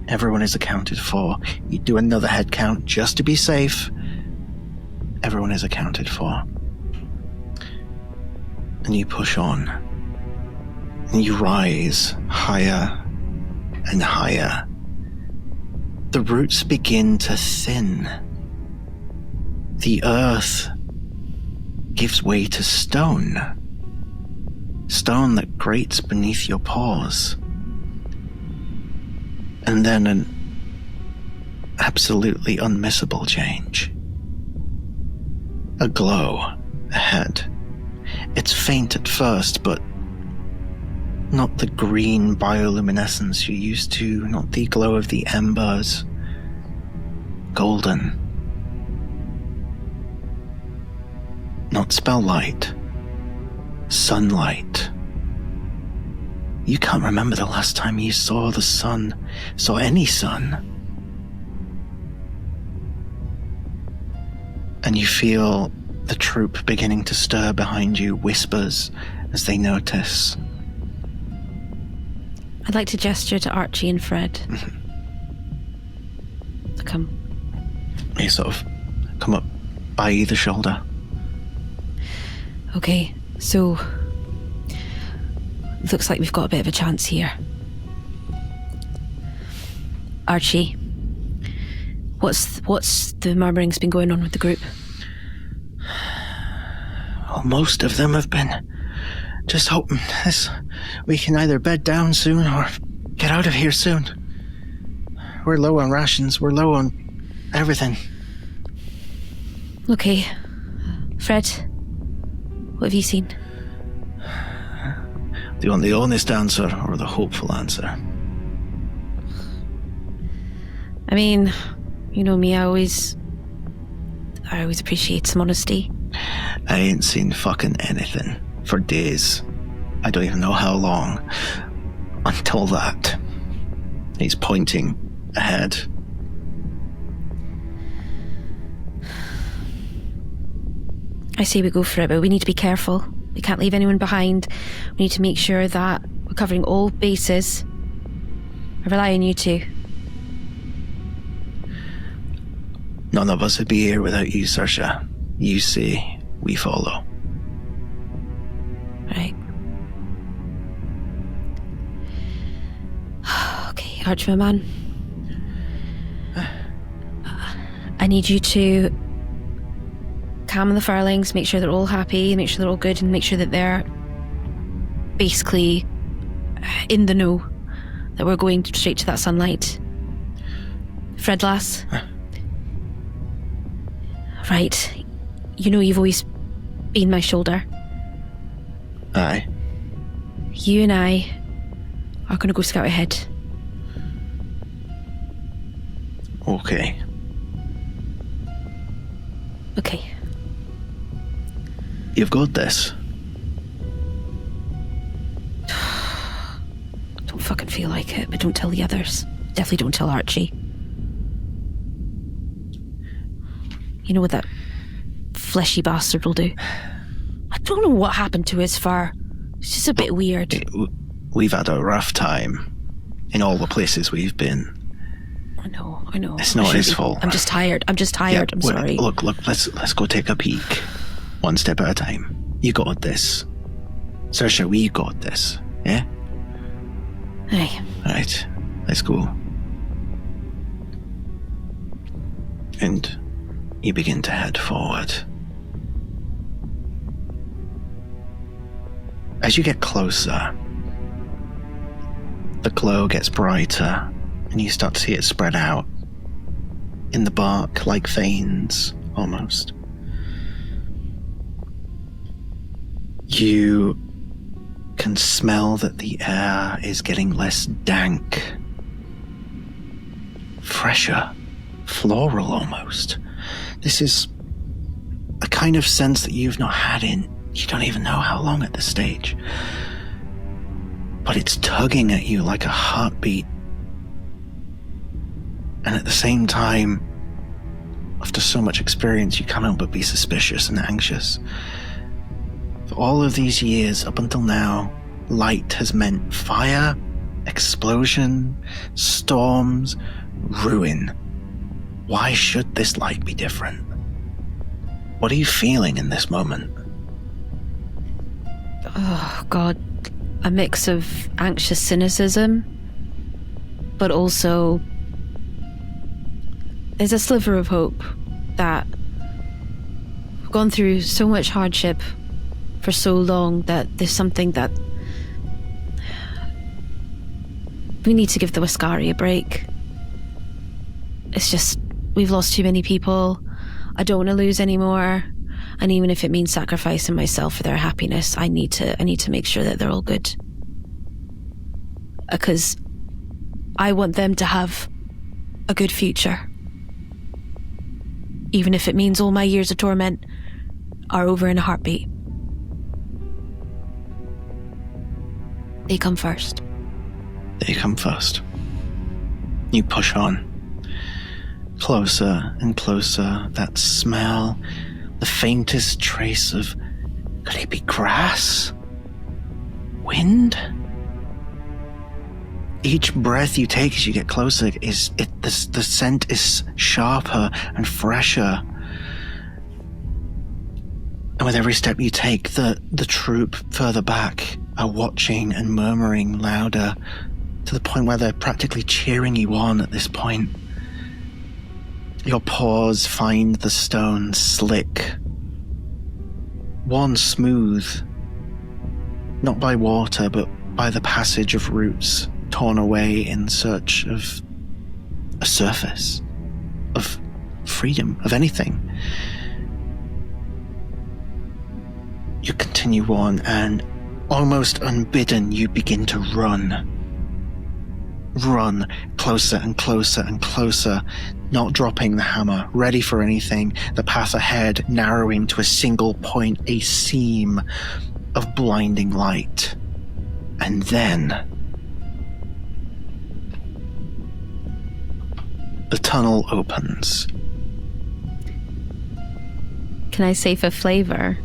Everyone is accounted for. You do another head count just to be safe. Everyone is accounted for. And you push on. And you rise higher and higher. The roots begin to thin. The earth gives way to stone. Stone that grates beneath your paws. And then an absolutely unmissable change. A glow ahead. It's faint at first, but not the green bioluminescence you're used to, not the glow of the embers. Golden. Not spell light. Sunlight. You can't remember the last time you saw the sun, saw any sun. And you feel the troop beginning to stir behind you, whispers as they notice. I'd like to gesture to Archie and Fred. To come. You sort of come up by either shoulder. Okay, so looks like we've got a bit of a chance here. Archie, what's the murmurings been going on with the group? Well, most of them have been just hoping we can either bed down soon or get out of here soon. We're low on rations, we're low on everything. Okay, Fred, what have you seen? Do you want the honest answer or the hopeful answer? I mean, you know me, I always appreciate some honesty. I ain't seen fucking anything for days. I don't even know how long. Until that. He's pointing ahead. I say we go for it, but we need to be careful. We can't leave anyone behind. We need to make sure that we're covering all bases. I rely on you two. None of us would be here without you, Saoirse. You say, we follow. Right. Okay, Archman. I need you to calm the Firelings, make sure they're all happy, make sure they're all good, and make sure that they're basically in the know that we're going straight to that sunlight. Fred lass. Right. You know you've always been my shoulder. Aye. You and I are going to go scout ahead. Okay. Okay. You've got this. Don't fucking feel like it, but don't tell the others. Definitely don't tell Archie. You know what that fleshy bastard will do? I don't know what happened to his fur. It's just a bit weird. We've had a rough time in all the places we've been. I know. It's not his fault. I'm just tired. I'm sorry. Look, let's go take a peek. One step at a time. You got this. Saoirse, we got this. Yeah? Hey. Right. Let's go. And you begin to head forward. As you get closer, the glow gets brighter, and you start to see it spread out in the bark like veins, almost. You can smell that the air is getting less dank, fresher, floral almost. This is a kind of sense that you've not had in you don't even know how long at this stage. But it's tugging at you like a heartbeat. And at the same time, after so much experience, you can't help but be suspicious and anxious. For all of these years, up until now, light has meant fire, explosion, storms, ruin. Why should this light be different? What are you feeling in this moment? Oh, God. A mix of anxious cynicism, but also there's a sliver of hope that we've gone through so much hardship for so long that there's something that we need to give the Wascari a break. It's just, we've lost too many people. I don't want to lose any more. And even if it means sacrificing myself for their happiness, I need to make sure that they're all good. Because I want them to have a good future. Even if it means all my years of torment are over in a heartbeat. They come first. They come first. You push on. Closer and closer, that smell, the faintest trace of, could it be grass? Wind? Each breath you take as you get closer the scent is sharper and fresher. And with every step you take, the troop further back are watching and murmuring louder, to the point where they're practically cheering you on at this point. Your paws find the stone slick, worn smooth, not by water, but by the passage of roots torn away in search of a surface, of freedom, of anything. You continue on, and almost unbidden, you begin to run. Run closer and closer and closer, not dropping the hammer, ready for anything, the path ahead narrowing to a single point, a seam of blinding light. And then the tunnel opens. Can I say for flavor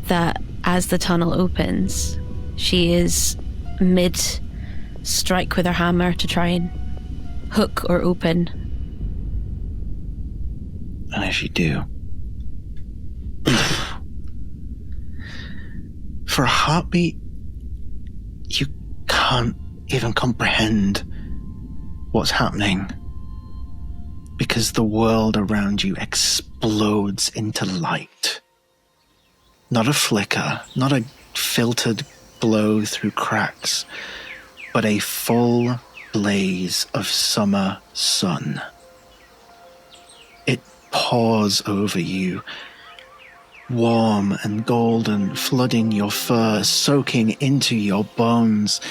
that as the tunnel opens, she is mid-strike with her hammer to try and hook or open? And as you do, For a heartbeat, you can't even comprehend what's happening, because the world around you explodes into light. Not a flicker, not a filtered glow through cracks, but a full blaze of summer sun. It pours over you, warm and golden, flooding your fur, soaking into your bones,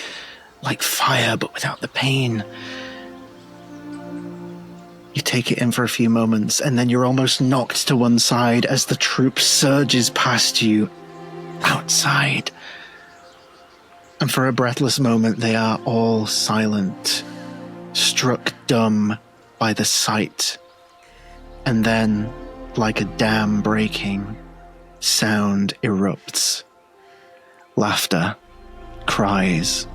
like fire but without the pain. You take it in for a few moments, and then you're almost knocked to one side as the troop surges past you, outside. And for a breathless moment, they are all silent, struck dumb by the sight. And then, like a dam breaking, sound erupts. Laughter, cries,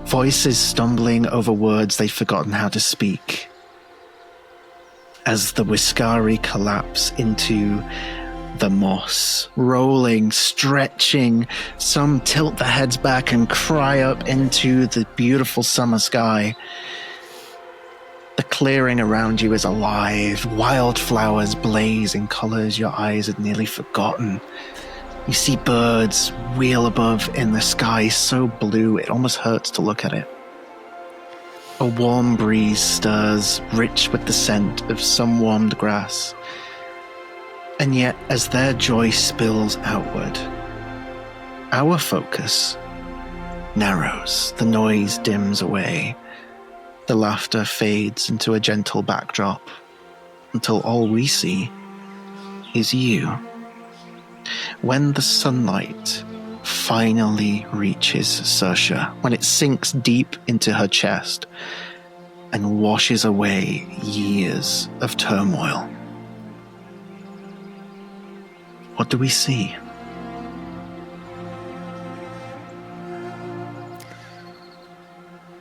voices stumbling over words they've forgotten how to speak. As the Whiskari collapse into the moss, rolling, stretching, some tilt their heads back and cry up into the beautiful summer sky. The clearing around you is alive. Wildflowers blaze in colors your eyes had nearly forgotten. You see birds wheel above in the sky, so blue it almost hurts to look at it. A warm breeze stirs, rich with the scent of some warmed grass. And yet, as their joy spills outward, our focus narrows, the noise dims away, the laughter fades into a gentle backdrop, until all we see is you. When the sunlight finally reaches Saoirse, when it sinks deep into her chest and washes away years of turmoil, what do we see?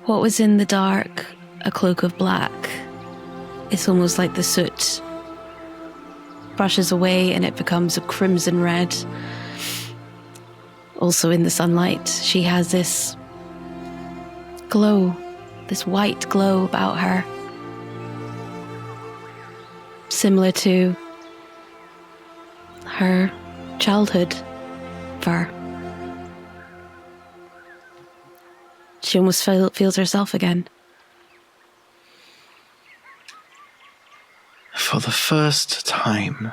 What was in the dark, a cloak of black. It's almost like the soot brushes away and it becomes a crimson red. Also in the sunlight, she has this glow, this white glow about her, similar to her childhood fur. She almost feels herself again. For the first time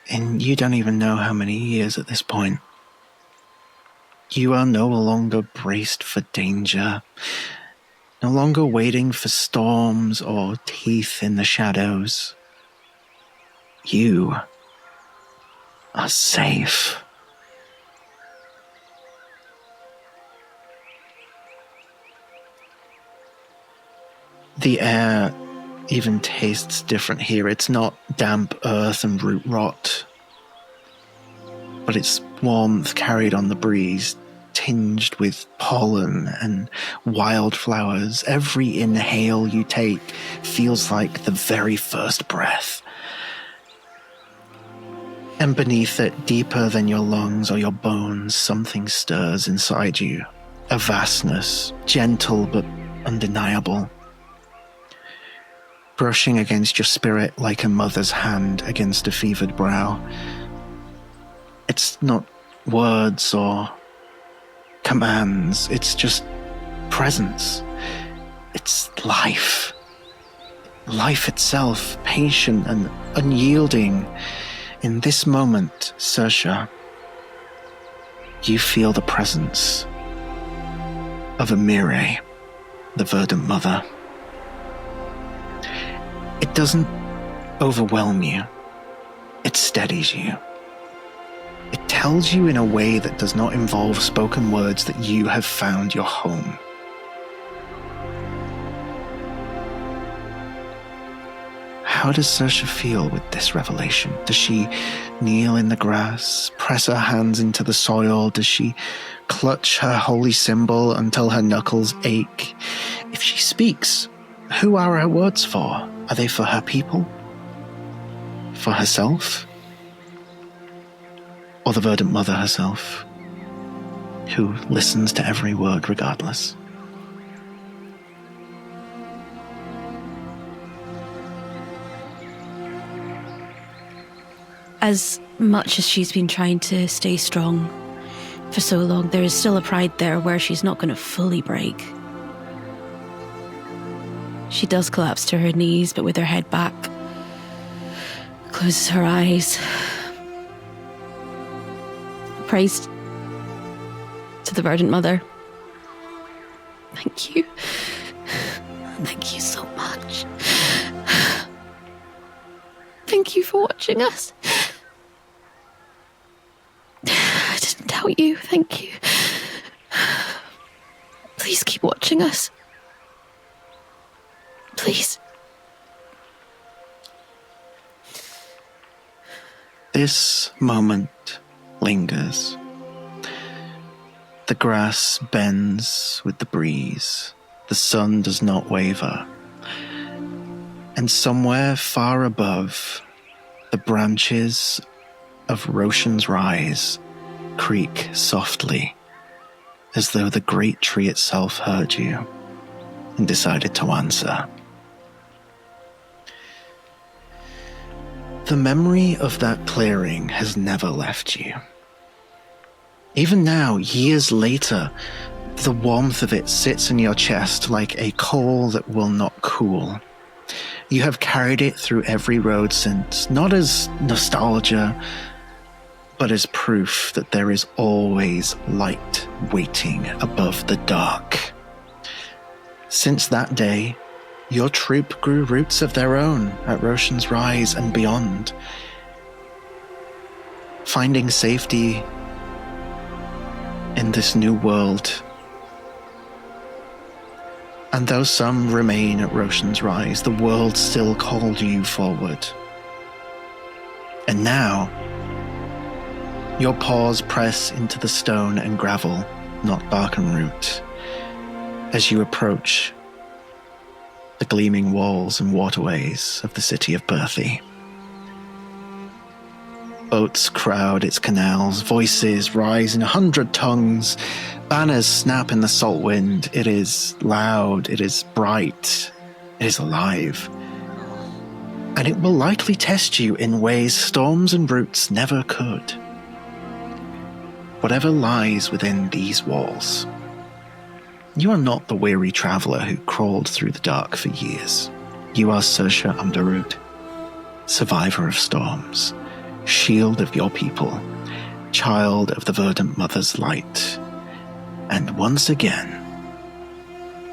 in you don't even know how many years at this point, you are no longer braced for danger, no longer waiting for storms or teeth in the shadows. You are safe. The air even tastes different here. It's not damp earth and root rot, but it's warmth carried on the breeze, tinged with pollen and wildflowers. Every inhale you take feels like the very first breath. And beneath it, deeper than your lungs or your bones, something stirs inside you. A vastness, gentle but undeniable, brushing against your spirit like a mother's hand against a fevered brow. It's not words or commands, it's just presence. It's life. Life itself, patient and unyielding. In this moment, Saoirse, you feel the presence of Amire, the verdant mother. It doesn't overwhelm you. It steadies you. It tells you in a way that does not involve spoken words that you have found your home. How does Saoirse feel with this revelation? Does she kneel in the grass, press her hands into the soil? Does she clutch her holy symbol until her knuckles ache? If she speaks, who are her words for? Are they for her people? For herself? Or the verdant mother herself? who listens to every word regardless. As much as she's been trying to stay strong for so long, there is still a pride there where she's not going to fully break. She does collapse to her knees, but with her head back, closes her eyes, prays to the Verdant Mother. Thank you. Thank you so much. Thank you for watching us. I didn't doubt you. Thank you. Please keep watching us. Please. This moment lingers. The grass bends with the breeze. The sun does not waver. And somewhere far above, the branches of Roshan's Rise creak softly, as though the great tree itself heard you and decided to answer. The memory of that clearing has never left you. Even now, years later, the warmth of it sits in your chest like a coal that will not cool. You have carried it through every road since, not as nostalgia, but as proof that there is always light waiting above the dark. Since that day, your troop grew roots of their own at Roshan's Rise and beyond, finding safety in this new world. And though some remain at Roshan's Rise, the world still called you forward. And now, your paws press into the stone and gravel, not bark and root, as you approach the gleaming walls and waterways of the city of Berthy. Boats crowd its canals, voices rise in 100 tongues, banners snap in the salt wind. It is loud, it is bright, it is alive. And it will likely test you in ways storms and roots never could. Whatever lies within these walls, you are not the weary traveler who crawled through the dark for years. You are Saoirse Amdarud, survivor of storms, shield of your people, child of the Verdant Mother's light. And once again,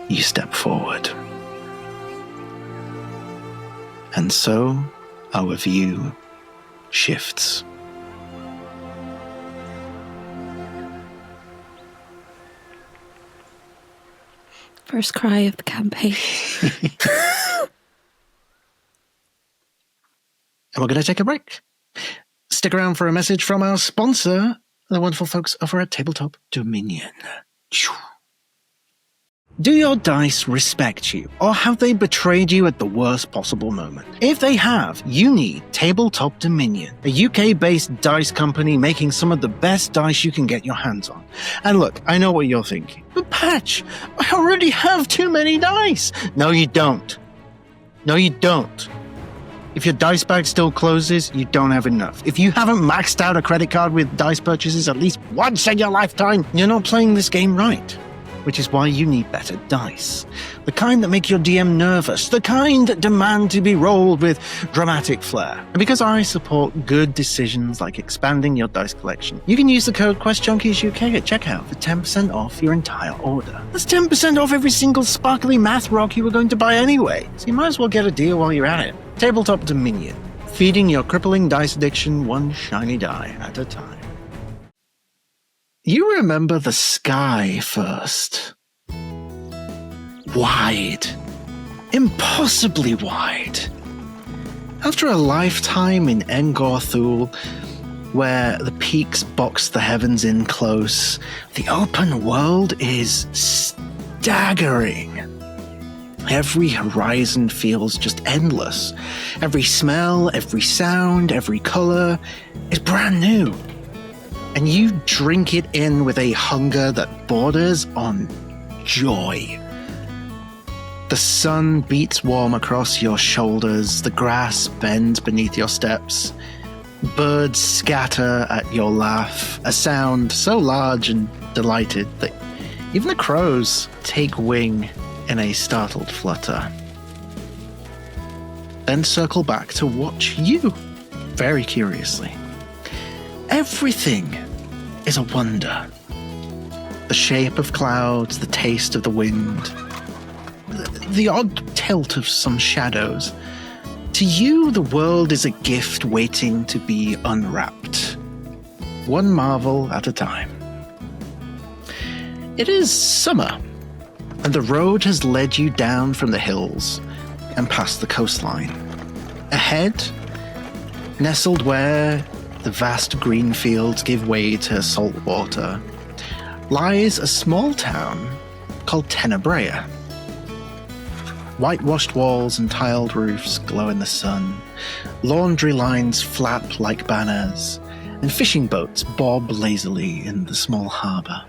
you step forward. And so, our view shifts. First cry of the campaign. And we're going to take a break. Stick around for a message from our sponsor, the wonderful folks over at Tabletop Dominion. Do your dice respect you, or have they betrayed you at the worst possible moment? If they have, you need Tabletop Dominion, a UK-based dice company making some of the best dice you can get your hands on. And look, I know what you're thinking. But Patch, I already have too many dice. No, you don't. No, you don't. If your dice bag still closes, you don't have enough. If you haven't maxed out a credit card with dice purchases at least once in your lifetime, you're not playing this game right. Which is why you need better dice. The kind that make your DM nervous. The kind that demand to be rolled with dramatic flair. And because I support good decisions like expanding your dice collection, you can use the code QuestJunkiesUK at checkout for 10% off your entire order. That's 10% off every single sparkly math rock you were going to buy anyway, so you might as well get a deal while you're at it. Tabletop Dominion, feeding your crippling dice addiction one shiny die at a time. You remember the sky first. Wide. Impossibly wide. After a lifetime in Engor Thule, where the peaks box the heavens in close, the open world is staggering. Every horizon feels just endless. Every smell, every sound, every color is brand new. and you drink it in with a hunger that borders on joy. The sun beats warm across your shoulders, the grass bends beneath your steps, birds scatter at your laugh, a sound so large and delighted that even the crows take wing in a startled flutter. Then circle back to watch you, very curiously. Everything is a wonder. The shape of clouds, the taste of the wind, the odd tilt of some shadows. To you, the world is a gift waiting to be unwrapped, one marvel at a time. It is summer, and the road has led you down from the hills and past the coastline. Ahead, nestled where the vast green fields give way to salt water, lies a small town called Tenebrea. Whitewashed walls and tiled roofs glow in the sun, laundry lines flap like banners, and fishing boats bob lazily in the small harbour.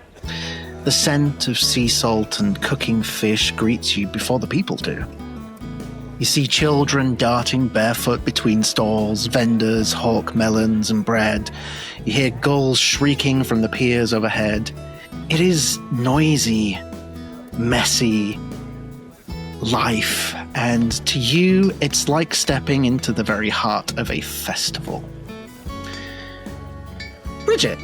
The scent of sea salt and cooking fish greets you before the people do. You see children darting barefoot between stalls, vendors hawk melons and bread. You hear gulls shrieking from the piers overhead. It is noisy, messy life, and to you, it's like stepping into the very heart of a festival. Bridget,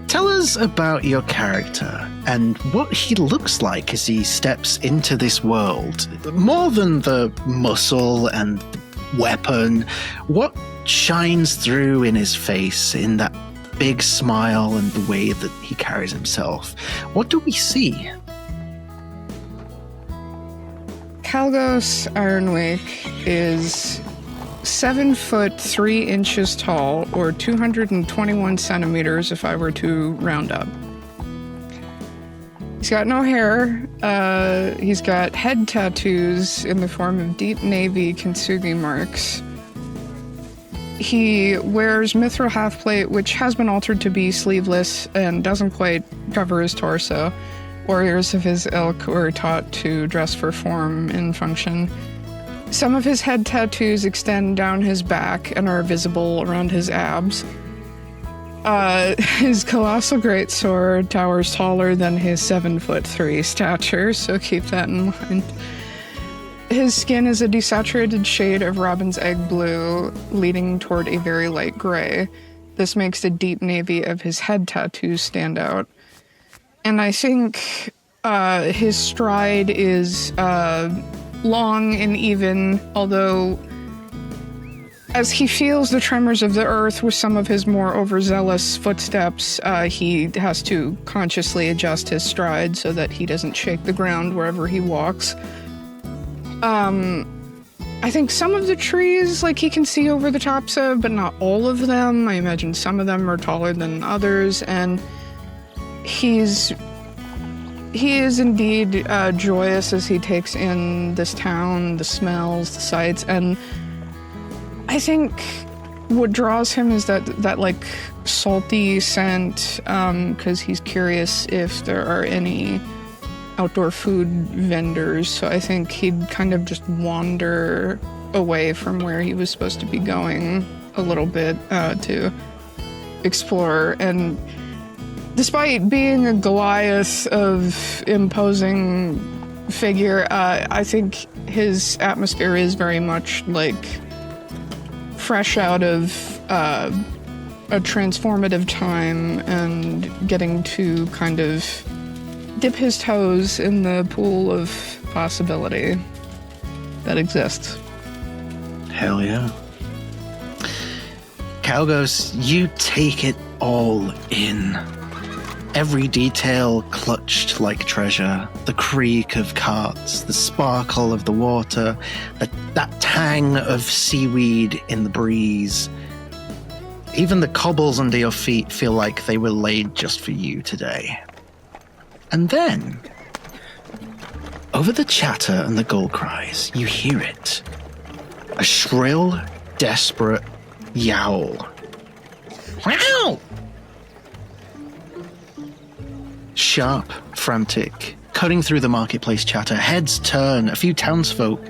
tell us about your character and what he looks like as he steps into this world. More than the muscle and weapon, what shines through in his face, in that big smile and the way that he carries himself? What do we see? Kalgos Ironwake is 7 foot 3 inches tall, or 221 centimeters if I were to round up. He's got no hair. He's got head tattoos in the form of deep navy kintsugi marks. He wears mithril halfplate, which has been altered to be sleeveless and doesn't quite cover his torso. Warriors of his ilk were taught to dress for form and function. Some of his head tattoos extend down his back and are visible around his abs. His colossal greatsword towers taller than his 7'3" stature, so keep that in mind. His skin is a desaturated shade of robin's egg blue, leading toward a very light gray. This makes the deep navy of his head tattoos stand out. And I think his stride is long and even, although as he feels the tremors of the earth with some of his more overzealous footsteps, he has to consciously adjust his stride so that he doesn't shake the ground wherever he walks. I think some of the trees, he can see over the tops of, but not all of them. I imagine some of them are taller than others, and he is indeed joyous as he takes in this town, the smells, the sights, and I think what draws him is that salty scent, because he's curious if there are any outdoor food vendors. So I think he'd kind of just wander away from where he was supposed to be going a little bit to explore. And despite being a Goliath of imposing figure, I think his atmosphere is very much fresh out of a transformative time and getting to kind of dip his toes in the pool of possibility that exists. Hell yeah. Kalgos, you take it all in. Every detail clutched like treasure. The creak of carts, the sparkle of the water, that tang of seaweed in the breeze. Even the cobbles under your feet feel like they were laid just for you today. And then, over the chatter and the gull cries, you hear it. A shrill, desperate yowl. Wow! sharp, frantic, cutting through the marketplace chatter. Heads turn. A few townsfolk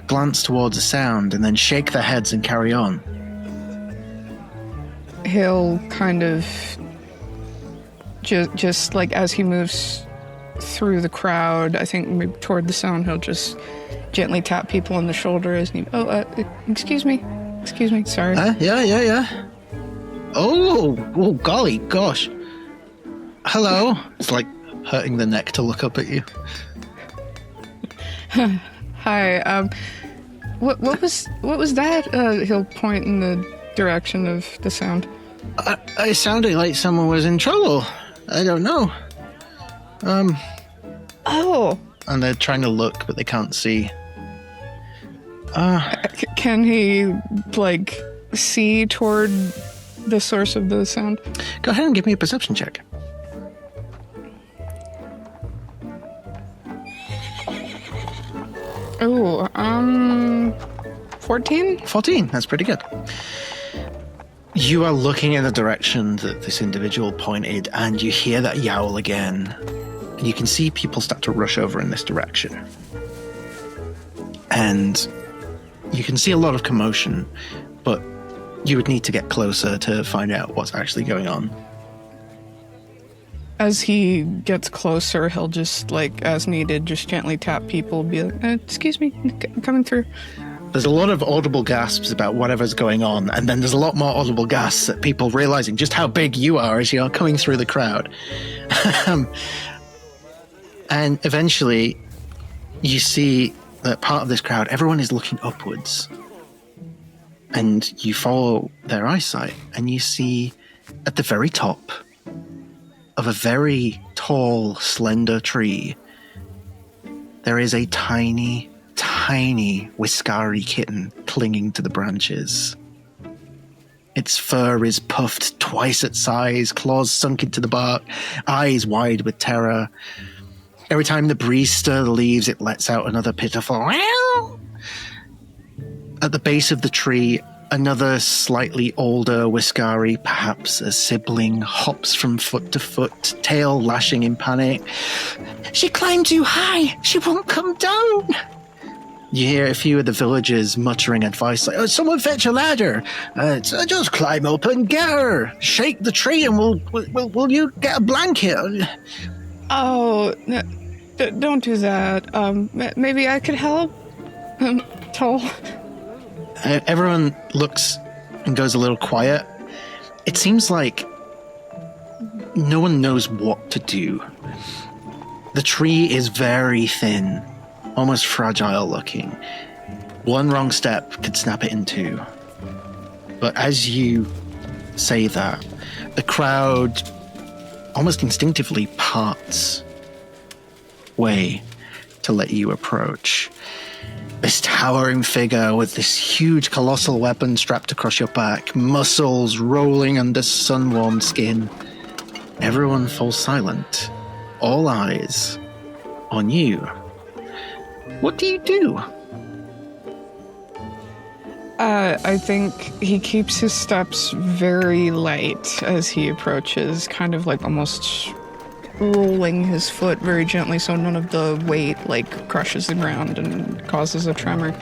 glance towards the sound and then shake their heads and carry on. He'll kind of just like as he moves through the crowd, I think maybe toward the sound, he'll just gently tap people on the shoulder as he, excuse me, sorry. Yeah. Oh, golly, gosh. Hello. It's like hurting the neck to look up at you. Hi, what was that? He'll point in the direction of the sound. I sounded like someone was in trouble. I don't know. Oh. And they're trying to look, but they can't see. Can he, like, see toward the source of the sound? Go ahead and give me a perception check. Oh, 14? 14, that's pretty good. You are looking in the direction that this individual pointed, and you hear that yowl again. And you can see people start to rush over in this direction. And you can see a lot of commotion, but you would need to get closer to find out what's actually going on. As he gets closer, he'll just, like, as needed, just gently tap people, be like, excuse me, coming through. There's a lot of audible gasps about whatever's going on, and then there's a lot more audible gasps at people realizing just how big you are as you're coming through the crowd. And eventually, you see that part of this crowd, everyone is looking upwards. And you follow their eyesight, and you see at the very top of a very tall, slender tree, there is a tiny, tiny Whiskari kitten clinging to the branches. Its fur is puffed twice its size, claws sunk into the bark, eyes wide with terror. Every time the breeze stirs the leaves, it lets out another pitiful meow. At the base of the tree, another slightly older Whiskari, perhaps a sibling, hops from foot to foot, tail lashing in panic. She climbed too high! She won't come down! You hear a few of the villagers muttering advice like, someone fetch a ladder! Just climb up and get her! Shake the tree and will you get a blanket? Oh, don't do that. Maybe I could help? Tall. Everyone looks and goes a little quiet. It seems like no one knows what to do. The tree is very thin, almost fragile looking. One wrong step could snap it in two. But as you say that, the crowd almost instinctively parts way to let you approach. This towering figure with this huge colossal weapon strapped across your back, muscles rolling under sun-warmed skin. Everyone falls silent, all eyes on you. What do you do? I think he keeps his steps very light as he approaches, kind of like almost rolling his foot very gently so none of the weight like crushes the ground and causes a tremor.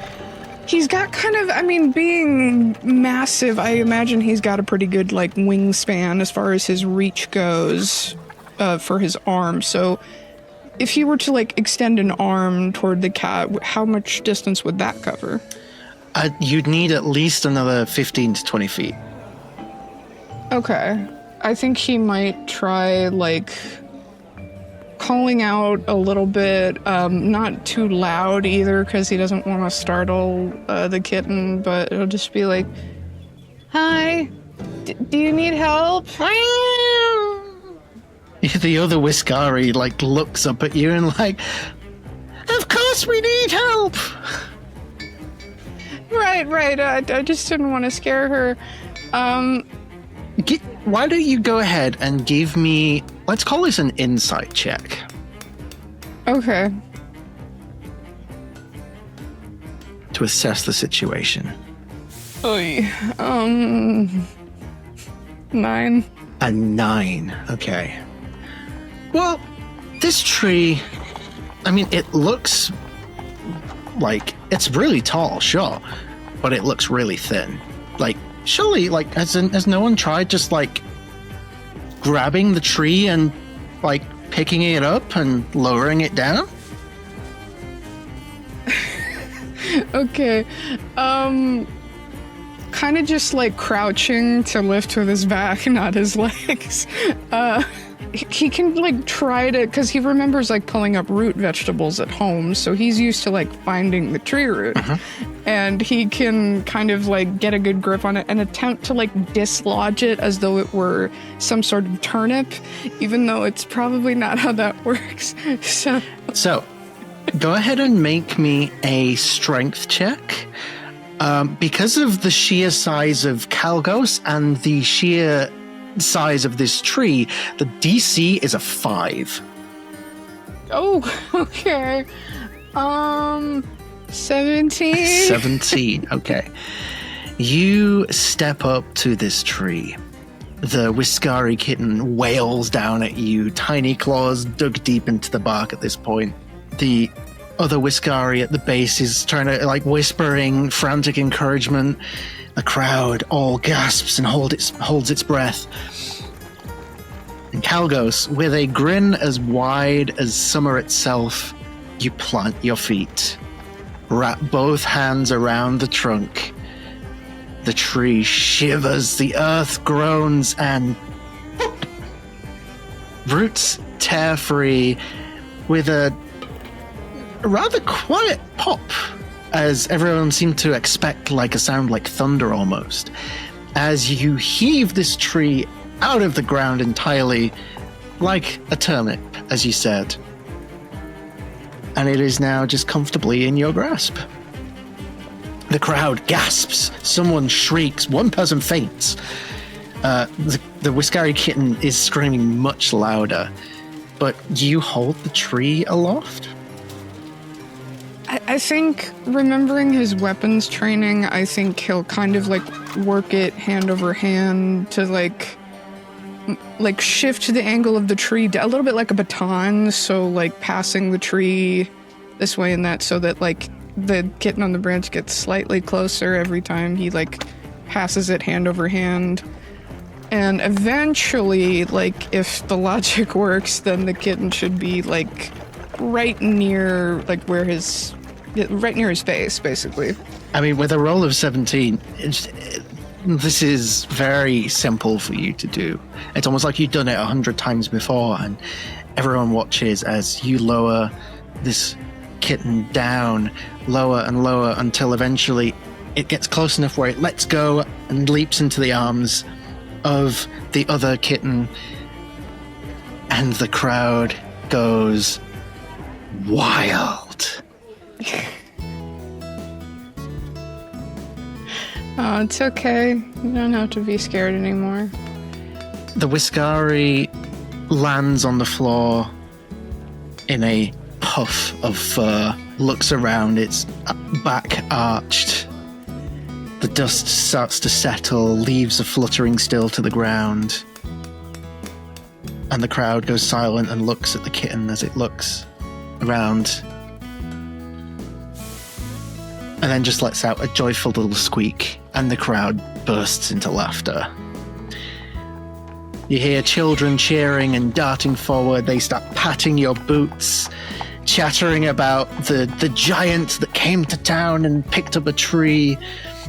He's got kind of, being massive, I imagine he's got a pretty good like wingspan as far as his reach goes for his arm. So if he were to like extend an arm toward the cat, how much distance would that cover? You'd need at least another 15 to 20 feet. Okay. I think he might try like calling out a little bit, not too loud either because he doesn't want to startle the kitten, but it'll just be like, hi, do you need help? The other Whiskari like looks up at you and like, of course we need help. Right. I just didn't want to scare her. Why don't you go ahead and give me, let's call this an insight check. Okay. To assess the situation. Oy. 9. A 9. Okay. Well, This tree, I mean, it looks like it's really tall, sure, but it looks really thin. Like, surely, like, has no one tried just, like, grabbing the tree and, like, picking it up and lowering it down? Okay. Kind of just like crouching to lift with his back, not his legs. He can like try to, because he remembers like pulling up root vegetables at home, so he's used to like finding the tree root. And he can kind of like get a good grip on it and attempt to like dislodge it as though it were some sort of turnip, even though it's probably not how that works. So go ahead and make me a strength check. Because of the sheer size of Kalgos and the sheer size of this tree, the DC is a 5. Oh, okay. 17. 17, okay. You step up to this tree. The Whiskari kitten wails down at you, tiny claws dug deep into the bark at this point. The other Whiskari at the base is trying to, like, whispering frantic encouragement. The crowd all gasps and holds its breath. And Kalgos, with a grin as wide as summer itself, you plant your feet. Wrap both hands around the trunk. The tree shivers, the earth groans, and roots tear free with a rather quiet pop, as everyone seemed to expect, like a sound like thunder almost, as you heave this tree out of the ground entirely, like a turnip, as you said. And it is now just comfortably in your grasp. The crowd gasps, someone shrieks, one person faints. The Whiskari kitten is screaming much louder, but you hold the tree aloft? I think, remembering his weapons training, I think he'll kind of like work it hand over hand to like shift the angle of the tree a little bit like a baton, so like passing the tree this way and that, so that like the kitten on the branch gets slightly closer every time he like passes it hand over hand. And eventually, like, if the logic works, then the kitten should be like right near his face, basically. I mean, with a roll of 17, this is very simple for you to do. It's almost like you've done it 100 times before, and everyone watches as you lower this kitten down, lower and lower, until eventually it gets close enough where it lets go and leaps into the arms of the other kitten, and the crowd goes wild. Oh, it's okay. You don't have to be scared anymore. The Whiskari lands on the floor in a puff of fur, looks around, its back arched. The dust starts to settle, leaves are fluttering still to the ground. And the crowd goes silent and looks at the kitten as it looks around. And then just lets out a joyful little squeak, and the crowd bursts into laughter. You hear children cheering and darting forward. They start patting your boots, chattering about the giant that came to town and picked up a tree.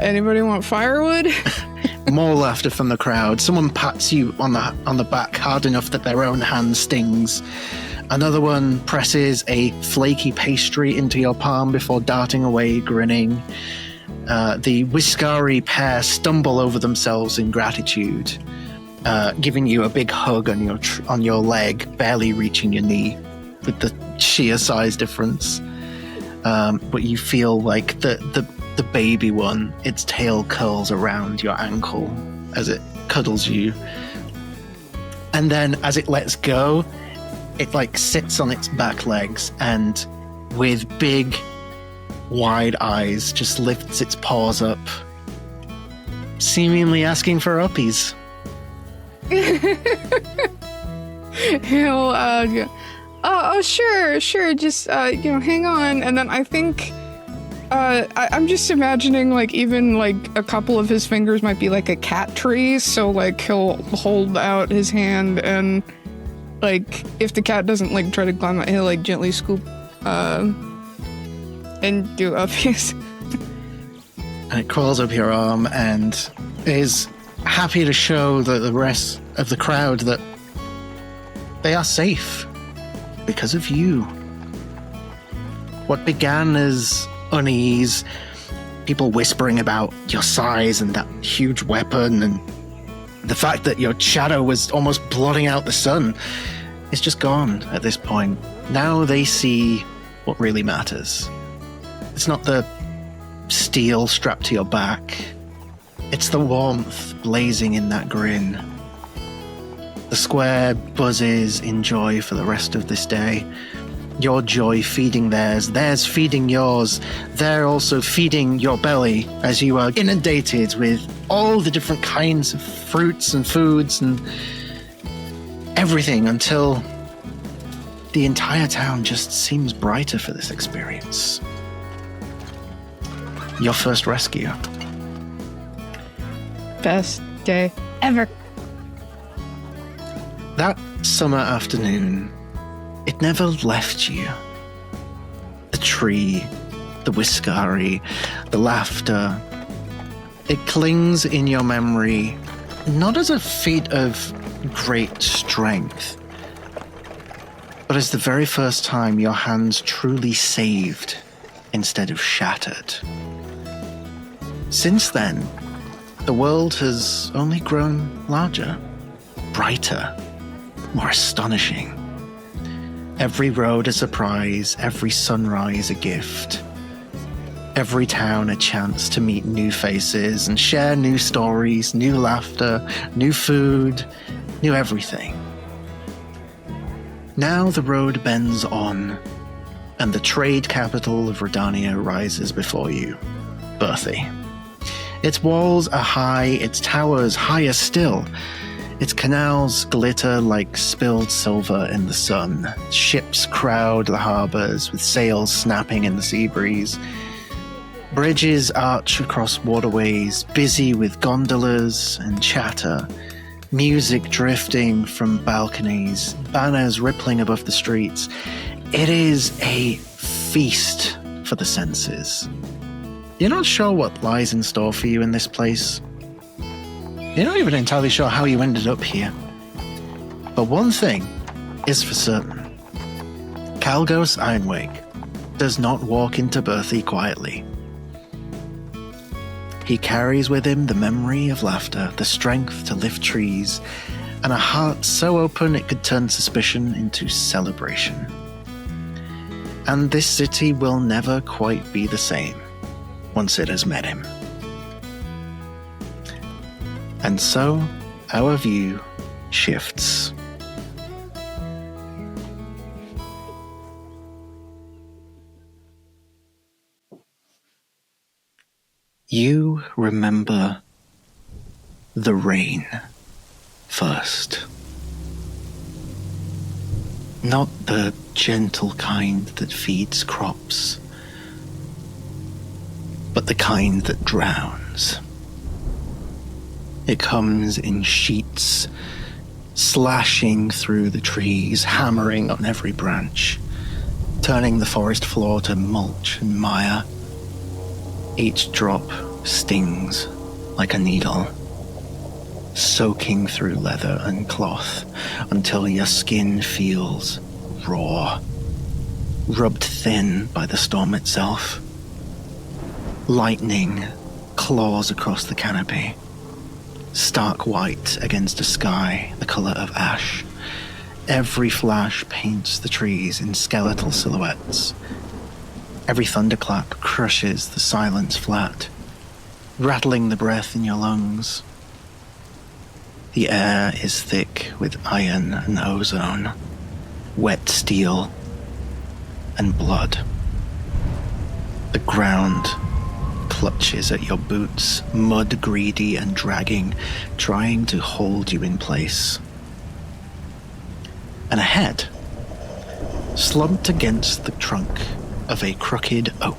Anybody want firewood? More laughter from the crowd. Someone pats you on the back hard enough that their own hand stings. Another one presses a flaky pastry into your palm before darting away, grinning. The Whiskari pair stumble over themselves in gratitude, giving you a big hug on your leg, barely reaching your knee, with the sheer size difference. But you feel like the baby one, its tail curls around your ankle as it cuddles you. And then as it lets go, it like sits on its back legs and with big, wide eyes just lifts its paws up, seemingly asking for uppies. He'll Oh, sure. Just, hang on. And then I think, I'm just imagining, like, even, like, a couple of his fingers might be, like, a cat tree. So, like, he'll hold out his hand and, like, if the cat doesn't, like, try to climb out, he'll, like, gently scoop, and do up his... And it crawls up your arm and is happy to show the rest of the crowd that they are safe because of you. What began as unease, people whispering about your size and that huge weapon and the fact that your shadow was almost blotting out the sun, is just gone at this point. Now they see what really matters. It's not the steel strapped to your back. It's the warmth blazing in that grin. The square buzzes in joy for the rest of this day. Your joy feeding theirs feeding yours. They're also feeding your belly as you are inundated with all the different kinds of fruits and foods and everything until the entire town just seems brighter for this experience. Your first rescue. Best day ever. That summer afternoon, it never left you. The tree, the whiskery, the laughter. It clings in your memory, not as a feat of great strength, but as the very first time your hands truly saved instead of shattered. Since then, the world has only grown larger, brighter, more astonishing. Every road a surprise, every sunrise a gift. Every town a chance to meet new faces and share new stories, new laughter, new food, new everything. Now the road bends on, and the trade capital of Rhódania rises before you, Berthy. Its walls are high, its towers higher still. Its canals glitter like spilled silver in the sun. Ships crowd the harbors with sails snapping in the sea breeze. Bridges arch across waterways, busy with gondolas and chatter. Music drifting from balconies, banners rippling above the streets. It is a feast for the senses. You're not sure what lies in store for you in this place. You're not even entirely sure how you ended up here. But one thing is for certain. Kalgos Ironwake does not walk into Berthy quietly. He carries with him the memory of laughter, the strength to lift trees, and a heart so open it could turn suspicion into celebration. And this city will never quite be the same once it has met him. And so, our view shifts. You remember the rain first. Not the gentle kind that feeds crops, but the kind that drowns. It comes in sheets, slashing through the trees, hammering on every branch, turning the forest floor to mulch and mire. Each drop stings like a needle, soaking through leather and cloth until your skin feels raw, rubbed thin by the storm itself. Lightning claws across the canopy, stark white against a sky the color of ash. Every flash paints the trees in skeletal silhouettes. Every thunderclap crushes the silence flat, rattling the breath in your lungs. The air is thick with iron and ozone, wet steel and blood. The ground clutches at your boots, mud greedy and dragging, trying to hold you in place. And ahead, slumped against the trunk of a crooked oak,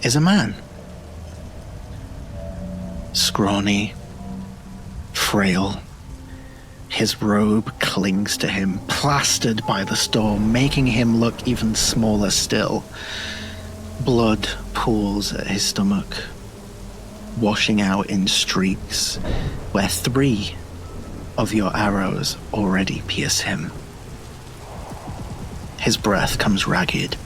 is a man. Scrawny, frail, his robe clings to him, plastered by the storm, making him look even smaller still. Blood pools at his stomach, washing out in streaks where 3 of your arrows already pierce him. His breath comes ragged,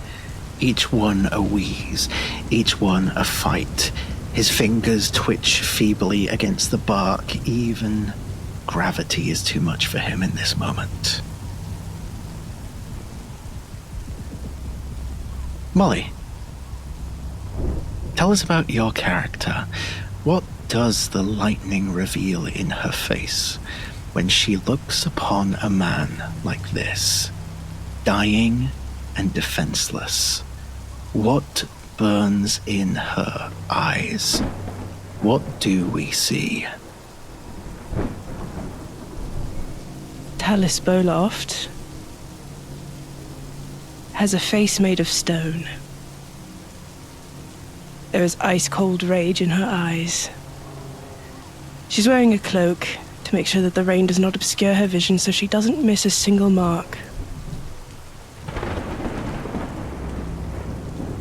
each one a wheeze, each one a fight. His fingers twitch feebly against the bark. Even gravity is too much for him in this moment. Molly, tell us about your character. What does the lightning reveal in her face when she looks upon a man like this, dying and defenseless? What burns in her eyes? What do we see? Talis Boloft has a face made of stone. There is ice-cold rage in her eyes. She's wearing a cloak to make sure that the rain does not obscure her vision so she doesn't miss a single mark.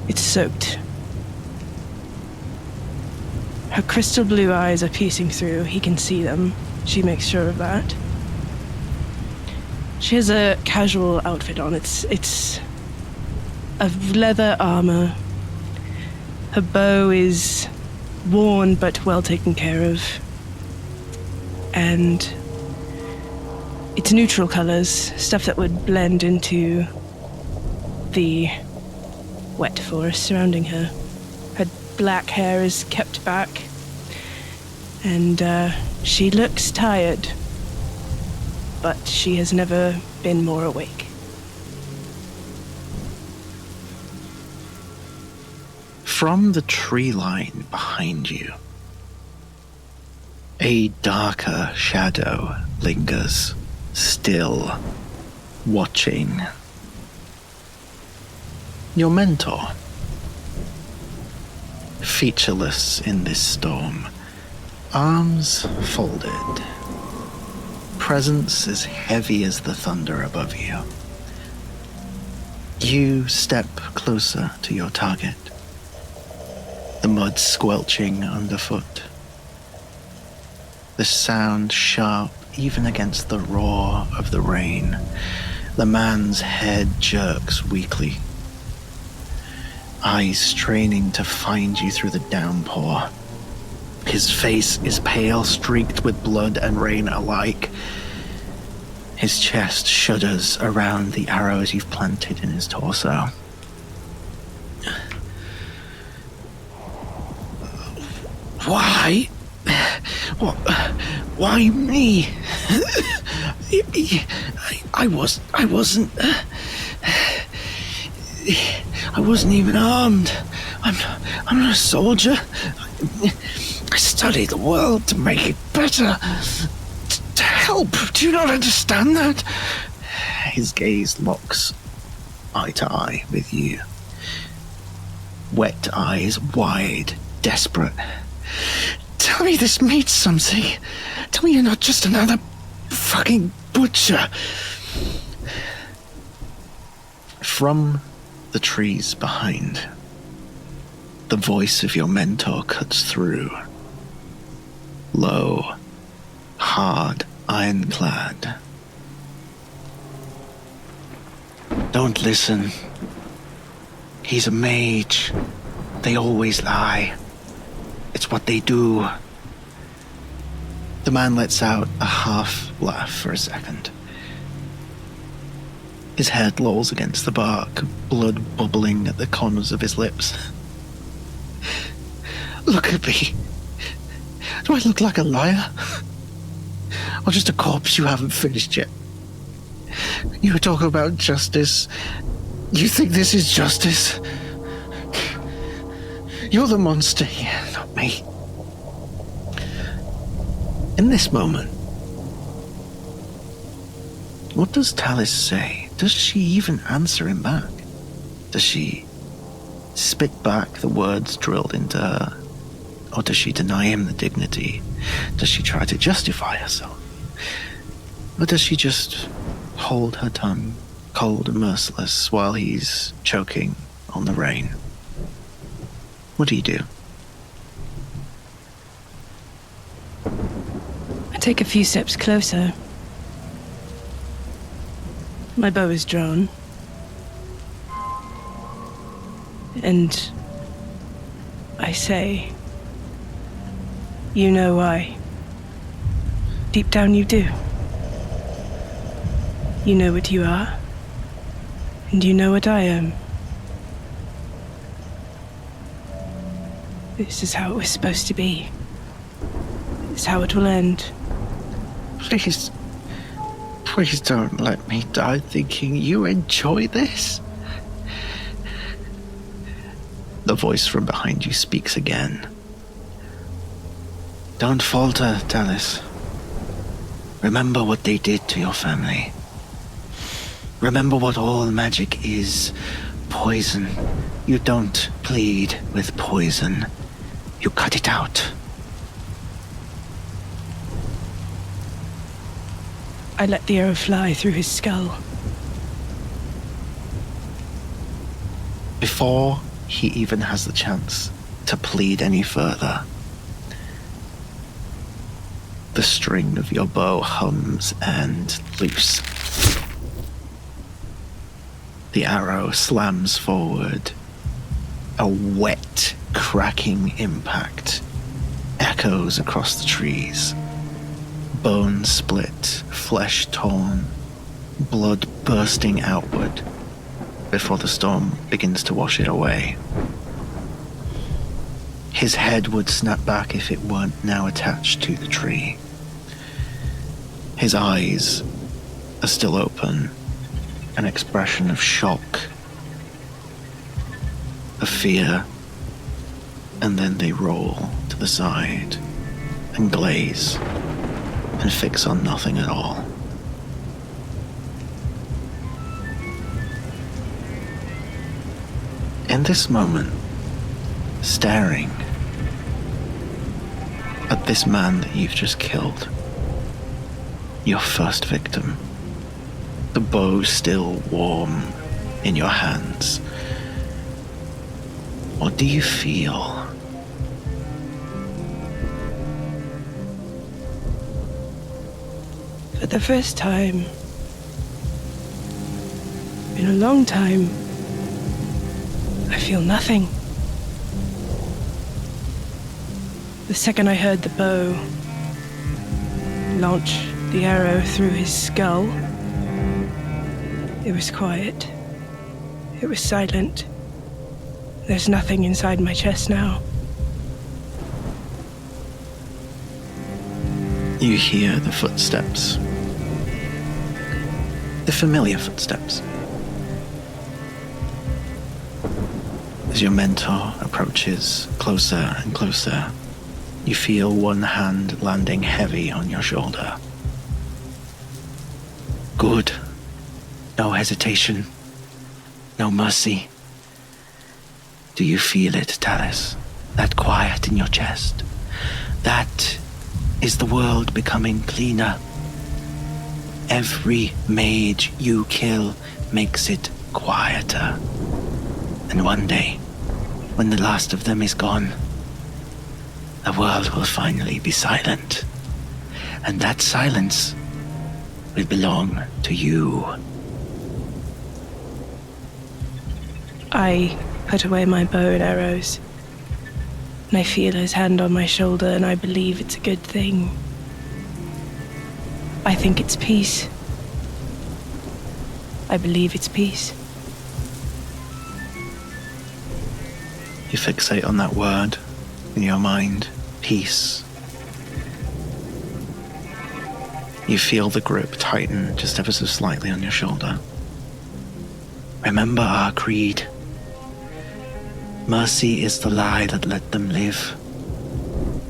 It's soaked. Her crystal blue eyes are piercing through. He can see them. She makes sure of that. She has a casual outfit on. It's of leather armor. Her bow is worn but well taken care of. And it's neutral colors, stuff that would blend into the wet forest surrounding her. Her black hair is kept back, and she looks tired, but she has never been more awake. From the tree line behind you, a darker shadow lingers, still watching. Your mentor, featureless in this storm, arms folded, presence as heavy as the thunder above you. You step closer to your target, the mud squelching underfoot, the sound sharp even against the roar of the rain. The man's head jerks weakly, eyes straining to find you through the downpour. His face is pale, streaked with blood and rain alike. His chest shudders around the arrows you've planted in his torso. Why? What? Why me? I wasn't even armed. I'm not a soldier. I study the world to make it better. To help. Do you not understand that? His gaze locks eye to eye with you. Wet eyes, wide, desperate. Tell me this means something. Tell me you're not just another fucking butcher. From the trees behind, the voice of your mentor cuts through. Low, hard, ironclad. Don't listen. He's a mage. They always lie. It's what they do. The man lets out a half laugh for a second. His head lolls against the bark, blood bubbling at the corners of his lips. Look at me. Do I look like a liar? Or just a corpse you haven't finished yet? You talk about justice. You think this is justice? You're the monster here, not me. In this moment, what does Talis say does she even answer him back? Does she spit back the words drilled into her? Or does she deny him the dignity? Does she try to justify herself? Or does she just hold her tongue, cold and merciless, while he's choking on the rain? What do you do? I take a few steps closer. My bow is drawn. And I say, you know why. Deep down you do. You know what you are, and you know what I am. This is how it was supposed to be. This is how it will end. Please don't let me die thinking you enjoy this. The voice from behind you speaks again. Don't falter, Talis. Remember what they did to your family. Remember what all magic is. Poison. You don't plead with poison. You cut it out. I let the arrow fly through his skull. Before he even has the chance to plead any further, the string of your bow hums and loose. The arrow slams forward. A wet, cracking impact echoes across the trees. Bones split, flesh torn, blood bursting outward before the storm begins to wash it away. His head would snap back if it weren't now attached to the tree. His eyes are still open, an expression of shock, of fear, and then they roll to the side and glaze and fix on nothing at all. In this moment, staring at this man that you've just killed, your first victim, the bow still warm in your hands, what do you feel? For the first time in a long time, I feel nothing. The second I heard the bow launch the arrow through his skull, it was quiet. It was silent. There's nothing inside my chest now. You hear the footsteps. The familiar footsteps. As your mentor approaches closer and closer, you feel one hand landing heavy on your shoulder. Good. No hesitation. No mercy. Do you feel it, Talis? That quiet in your chest? That is the world becoming cleaner. Every mage you kill makes it quieter. And one day, when the last of them is gone, the world will finally be silent. And that silence will belong to you. I put away my bow and arrows, and I feel his hand on my shoulder, and I believe it's a good thing. I think it's peace. I believe it's peace. You fixate on that word in your mind, peace. You feel the grip tighten just ever so slightly on your shoulder. Remember our creed. Mercy is the lie that let them live.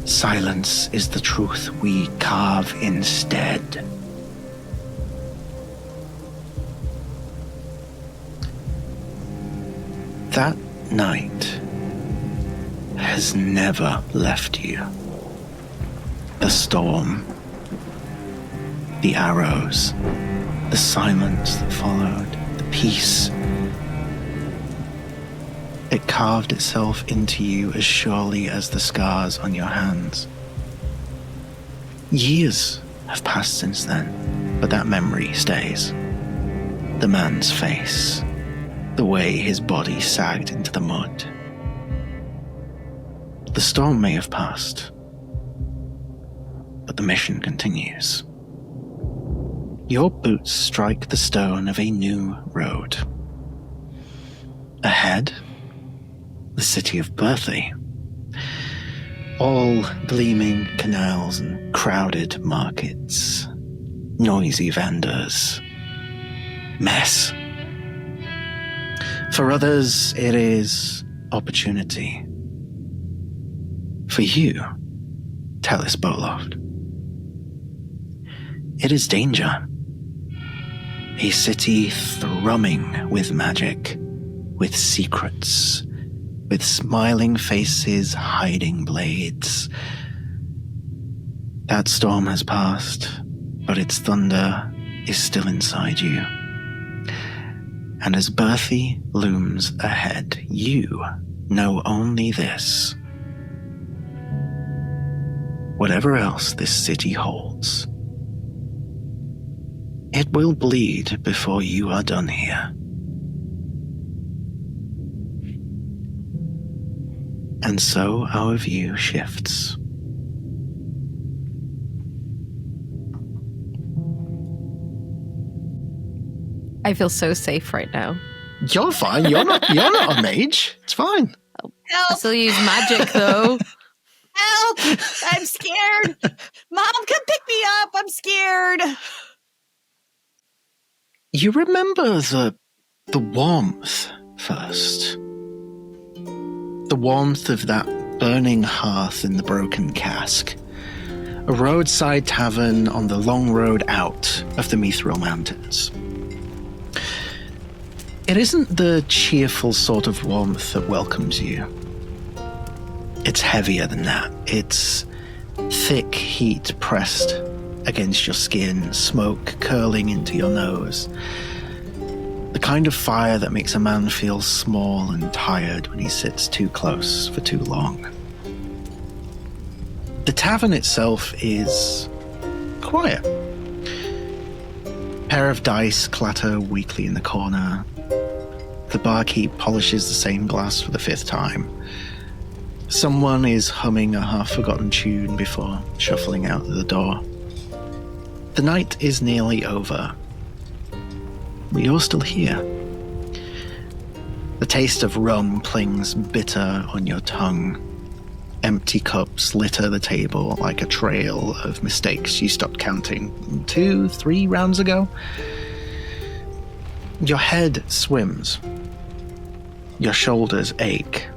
Silence is the truth we carve instead. that night has never left you. The storm, the arrows, the silence that followed, the peace. It carved itself into you as surely as the scars on your hands. Years have passed since then, but that memory stays. The man's face, the way his body sagged into the mud. The storm may have passed, but the mission continues. Your boots strike the stone of a new road. Ahead, the city of Berthy. All gleaming canals and crowded markets, noisy vendors, mess. For others, it is opportunity. For you, Telis Boloft, it is danger. A city thrumming with magic, with secrets, with smiling faces hiding blades. That storm has passed, but its thunder is still inside you. And as Berthy looms ahead, you know only this. Whatever else this city holds, it will bleed before you are done here. And so our view shifts. I feel so safe right now. You're fine. You're not a mage. It's fine. I Help! still use magic though. Help! I'm scared. Mom, come pick me up. I'm scared. You remember the warmth first. The warmth of that burning hearth in the broken cask. A roadside tavern on the long road out of the Mithril Mountains. It isn't the cheerful sort of warmth that welcomes you. It's heavier than that. It's thick heat pressed against your skin, smoke curling into your nose. The kind of fire that makes a man feel small and tired when he sits too close for too long. The tavern itself is quiet. A pair of dice clatter weakly in the corner. The barkeep polishes the same glass for the 5th time. Someone is humming a half-forgotten tune before shuffling out the door. The night is nearly over. But you're still here. The taste of rum clings bitter on your tongue. Empty cups litter the table like a trail of mistakes you stopped counting 2-3 rounds ago. Your head swims. Your shoulders ache.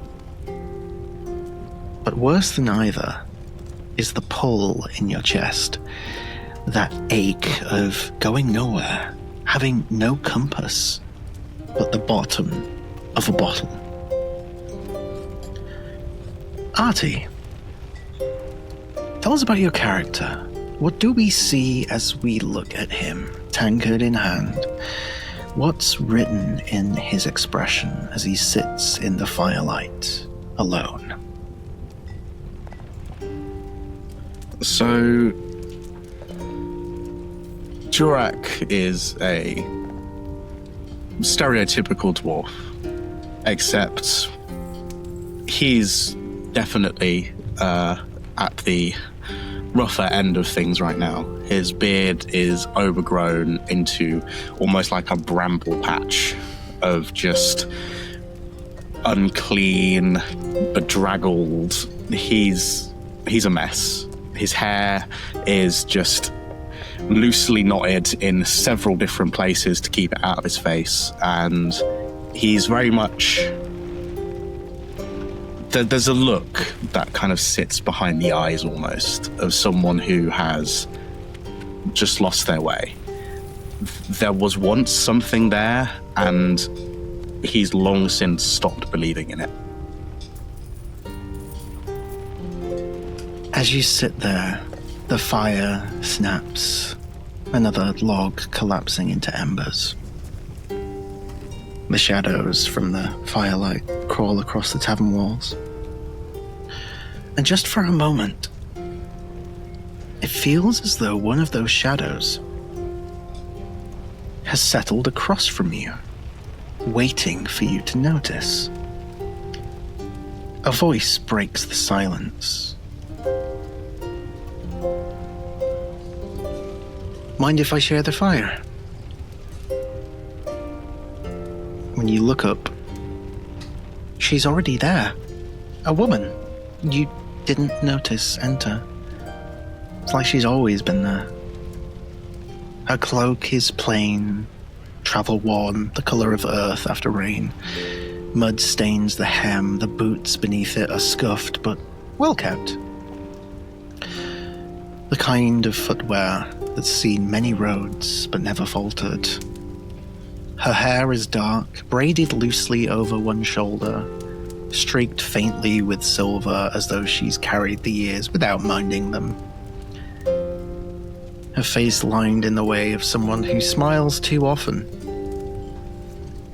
But worse than either is the pull in your chest. That ache of going nowhere. Having no compass but the bottom of a bottle. Artie, tell us about your character. What do we see as we look at him, tankard in hand? What's written in his expression as he sits in the firelight, alone? So, Jurak is a stereotypical dwarf, except he's definitely at the rougher end of things right now. His beard is overgrown into almost like a bramble patch of just unclean, bedraggled. He's a mess. His hair is just loosely knotted in several different places to keep it out of his face, and he's very much... There's a look that kind of sits behind the eyes almost of someone who has just lost their way. There was once something there, and he's long since stopped believing in it. As you sit there, the fire snaps, another log collapsing into embers. The shadows from the firelight crawl across the tavern walls. And just for a moment, it feels as though one of those shadows has settled across from you, waiting for you to notice. A voice breaks the silence. Mind if I share the fire? When you look up, she's already there. A woman you didn't notice enter. It's like she's always been there. Her cloak is plain, travel-worn, the color of earth after rain. Mud stains the hem, the boots beneath it are scuffed, but well kept. The kind of footwear that's seen many roads, but never faltered. Her hair is dark, braided loosely over one shoulder, streaked faintly with silver as though she's carried the years without minding them. Her face lined in the way of someone who smiles too often,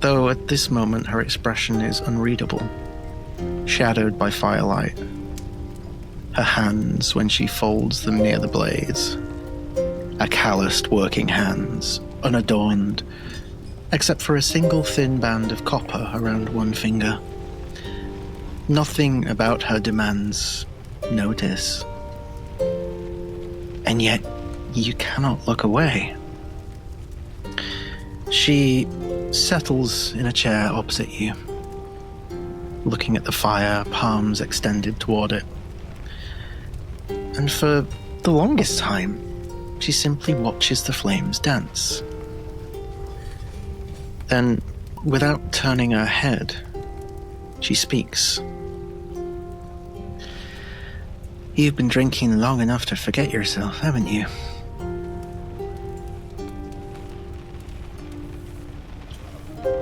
though at this moment her expression is unreadable, shadowed by firelight. Her hands, when she folds them near the blaze, are calloused working hands, unadorned, except for a single thin band of copper around one finger. Nothing about her demands notice. And yet, you cannot look away. She settles in a chair opposite you, looking at the fire, palms extended toward it. And for the longest time, she simply watches the flames dance. Then, without turning her head, she speaks. You've been drinking long enough to forget yourself, haven't you?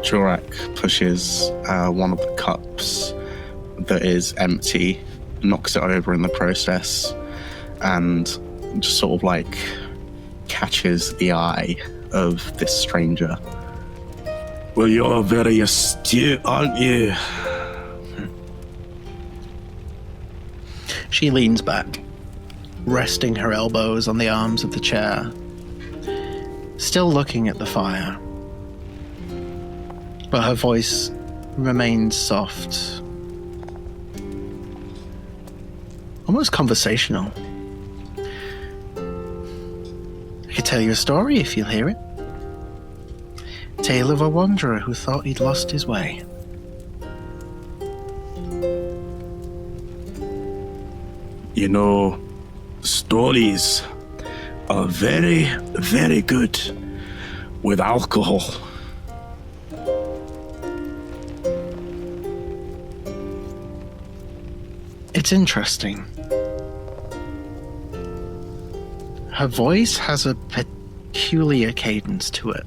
Jurak pushes one of the cups that is empty, knocks it over in the process, and just sort of like catches the eye of this stranger. Well, you're very astute, aren't you? She leans back, resting her elbows on the arms of the chair, still looking at the fire. But her voice remains soft, almost conversational. I could tell you a story if you'll hear it. Tale of a wanderer who thought he'd lost his way. You know, stories are very, very good with alcohol. It's interesting. Her voice has a peculiar cadence to it.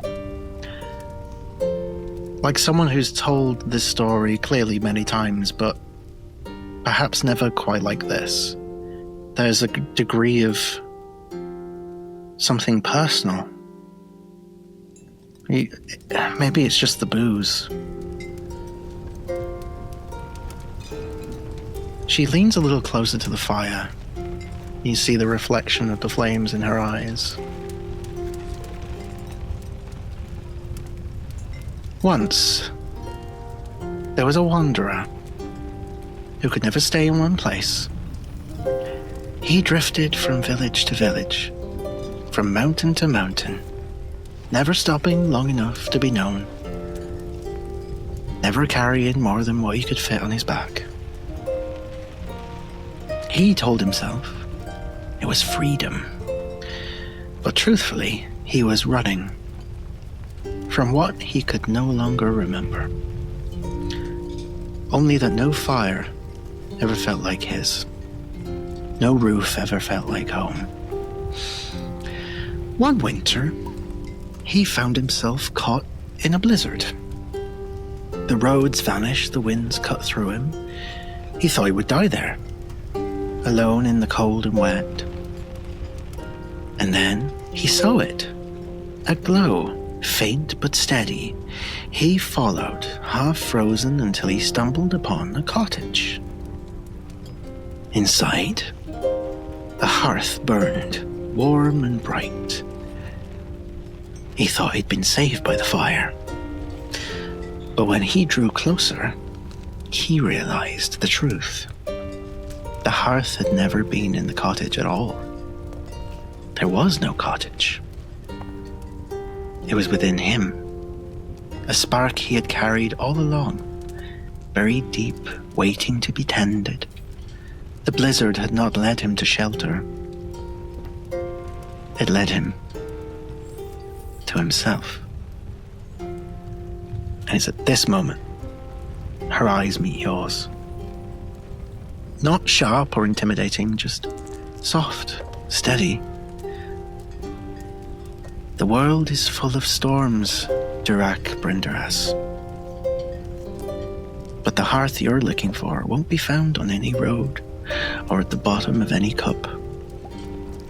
Like someone who's told this story clearly many times, but perhaps never quite like this. There's a degree of something personal. Maybe it's just the booze. She leans a little closer to the fire. You see the reflection of the flames in her eyes. Once, there was a wanderer who could never stay in one place. He drifted from village to village, from mountain to mountain, never stopping long enough to be known, never carrying more than what he could fit on his back. He told himself it was freedom, but truthfully, he was running from what he could no longer remember. Only that no fire ever felt like his. No roof ever felt like home. One winter, he found himself caught in a blizzard. The roads vanished, the winds cut through him. He thought he would die there, alone in the cold and wet. And then he saw it. A glow, faint but steady. He followed, half frozen, until he stumbled upon a cottage. Inside, the hearth burned, warm and bright. He thought he'd been saved by the fire. But when he drew closer, he realized the truth. The hearth had never been in the cottage at all. There was no cottage. It was within him, a spark he had carried all along, buried deep, waiting to be tended. The blizzard had not led him to shelter. It led him to himself. And it's at this moment her eyes meet yours. Not sharp or intimidating, just soft, steady. The world is full of storms, Durak Brindaras. But the hearth you're looking for won't be found on any road or at the bottom of any cup.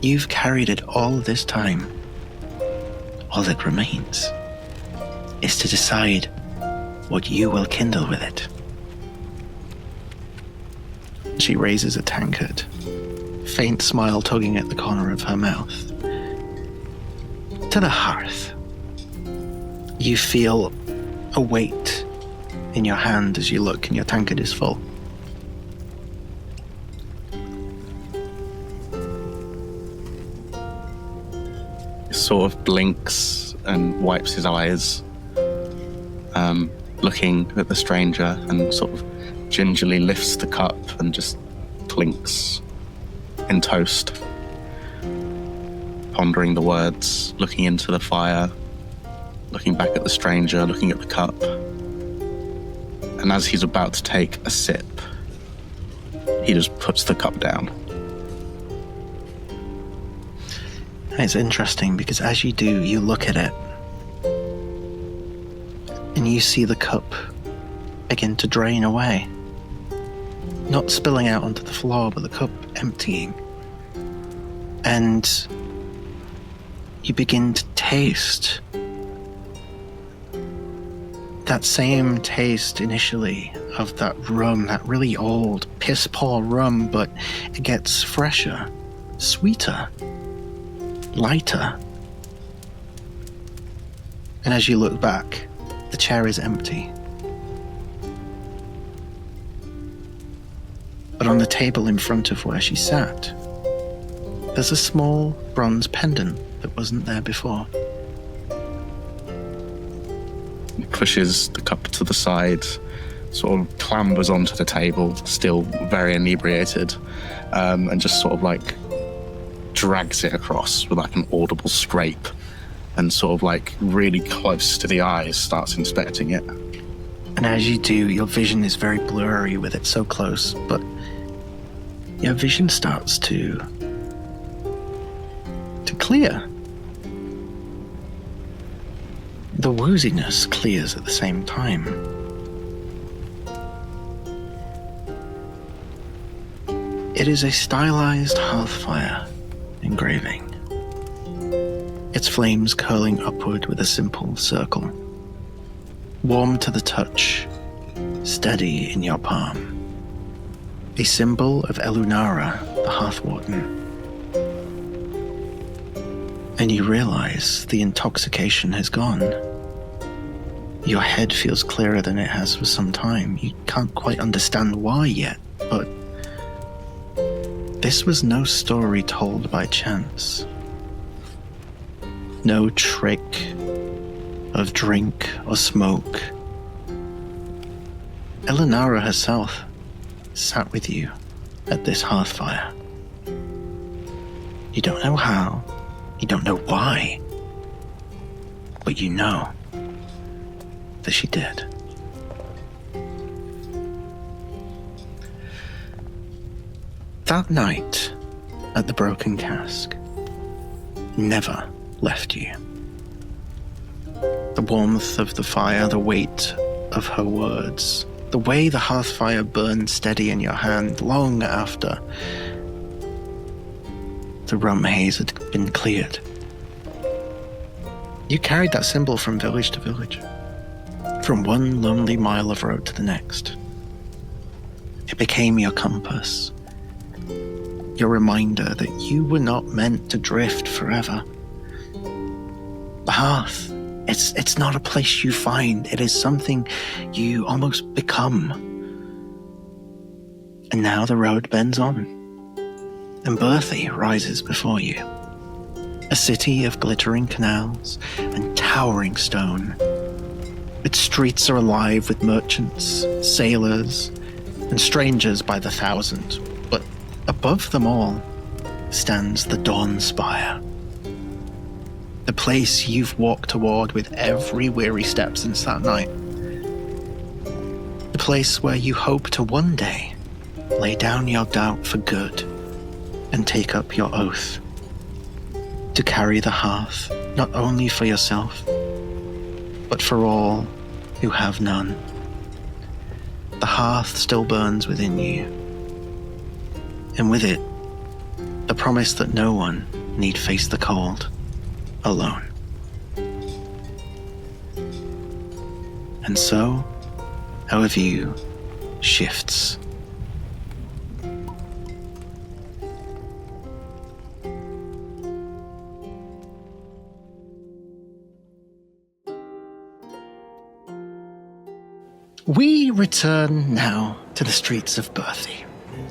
You've carried it all this time. All that remains is to decide what you will kindle with it. She raises a tankard, faint smile tugging at the corner of her mouth. To the hearth. You feel a weight in your hand as you look, and your tankard is full. He sort of blinks and wipes his eyes, looking at the stranger, and sort of gingerly lifts the cup and just clinks in toast, pondering the words, looking into the fire, looking back at the stranger, looking at the cup. And as he's about to take a sip, he just puts the cup down. And it's interesting because as you do, you look at it and you see the cup begin to drain away. Not spilling out onto the floor, but the cup emptying. And you begin to taste that same taste initially of that rum, that really old, piss-poor rum, but it gets fresher, sweeter, lighter. And as you look back, the chair is empty. But on the table in front of where she sat, there's a small bronze pendant that wasn't there before. He pushes the cup to the side, sort of clambers onto the table, still very inebriated, and just sort of like drags it across with like an audible scrape, and sort of like really close to the eyes starts inspecting it. And as you do, your vision is very blurry with it so close, but your vision starts to clear. The wooziness clears at the same time. It is a stylized hearthfire engraving, its flames curling upward with a simple circle. Warm to the touch, steady in your palm. A symbol of Elunara, the Hearthwarden. And you realize the intoxication has gone. Your head feels clearer than it has for some time. You can't quite understand why yet, but this was no story told by chance. No trick of drink or smoke. Elunara herself sat with you at this hearthfire. You don't know how, you don't know why, but you know that she did. That night at the Broken Cask never left you. The warmth of the fire, the weight of her words, the way the hearthfire burned steady in your hand long after the rum haze had been cleared. You carried that symbol from village to village, from one lonely mile of road to the next. It became your compass, your reminder that you were not meant to drift forever. The hearth, it's not a place you find, it is something you almost become. And now the road bends on, and Berthy rises before you. A city of glittering canals and towering stone. Its streets are alive with merchants, sailors, and strangers by the thousand. But above them all stands the Dawn Spire. The place you've walked toward with every weary step since that night. The place where you hope to one day lay down your doubt for good and take up your oath. To carry the hearth, not only for yourself, but for all who have none. The hearth still burns within you, and with it, the promise that no one need face the cold alone. And so, our view shifts. We return now to the streets of Berthy,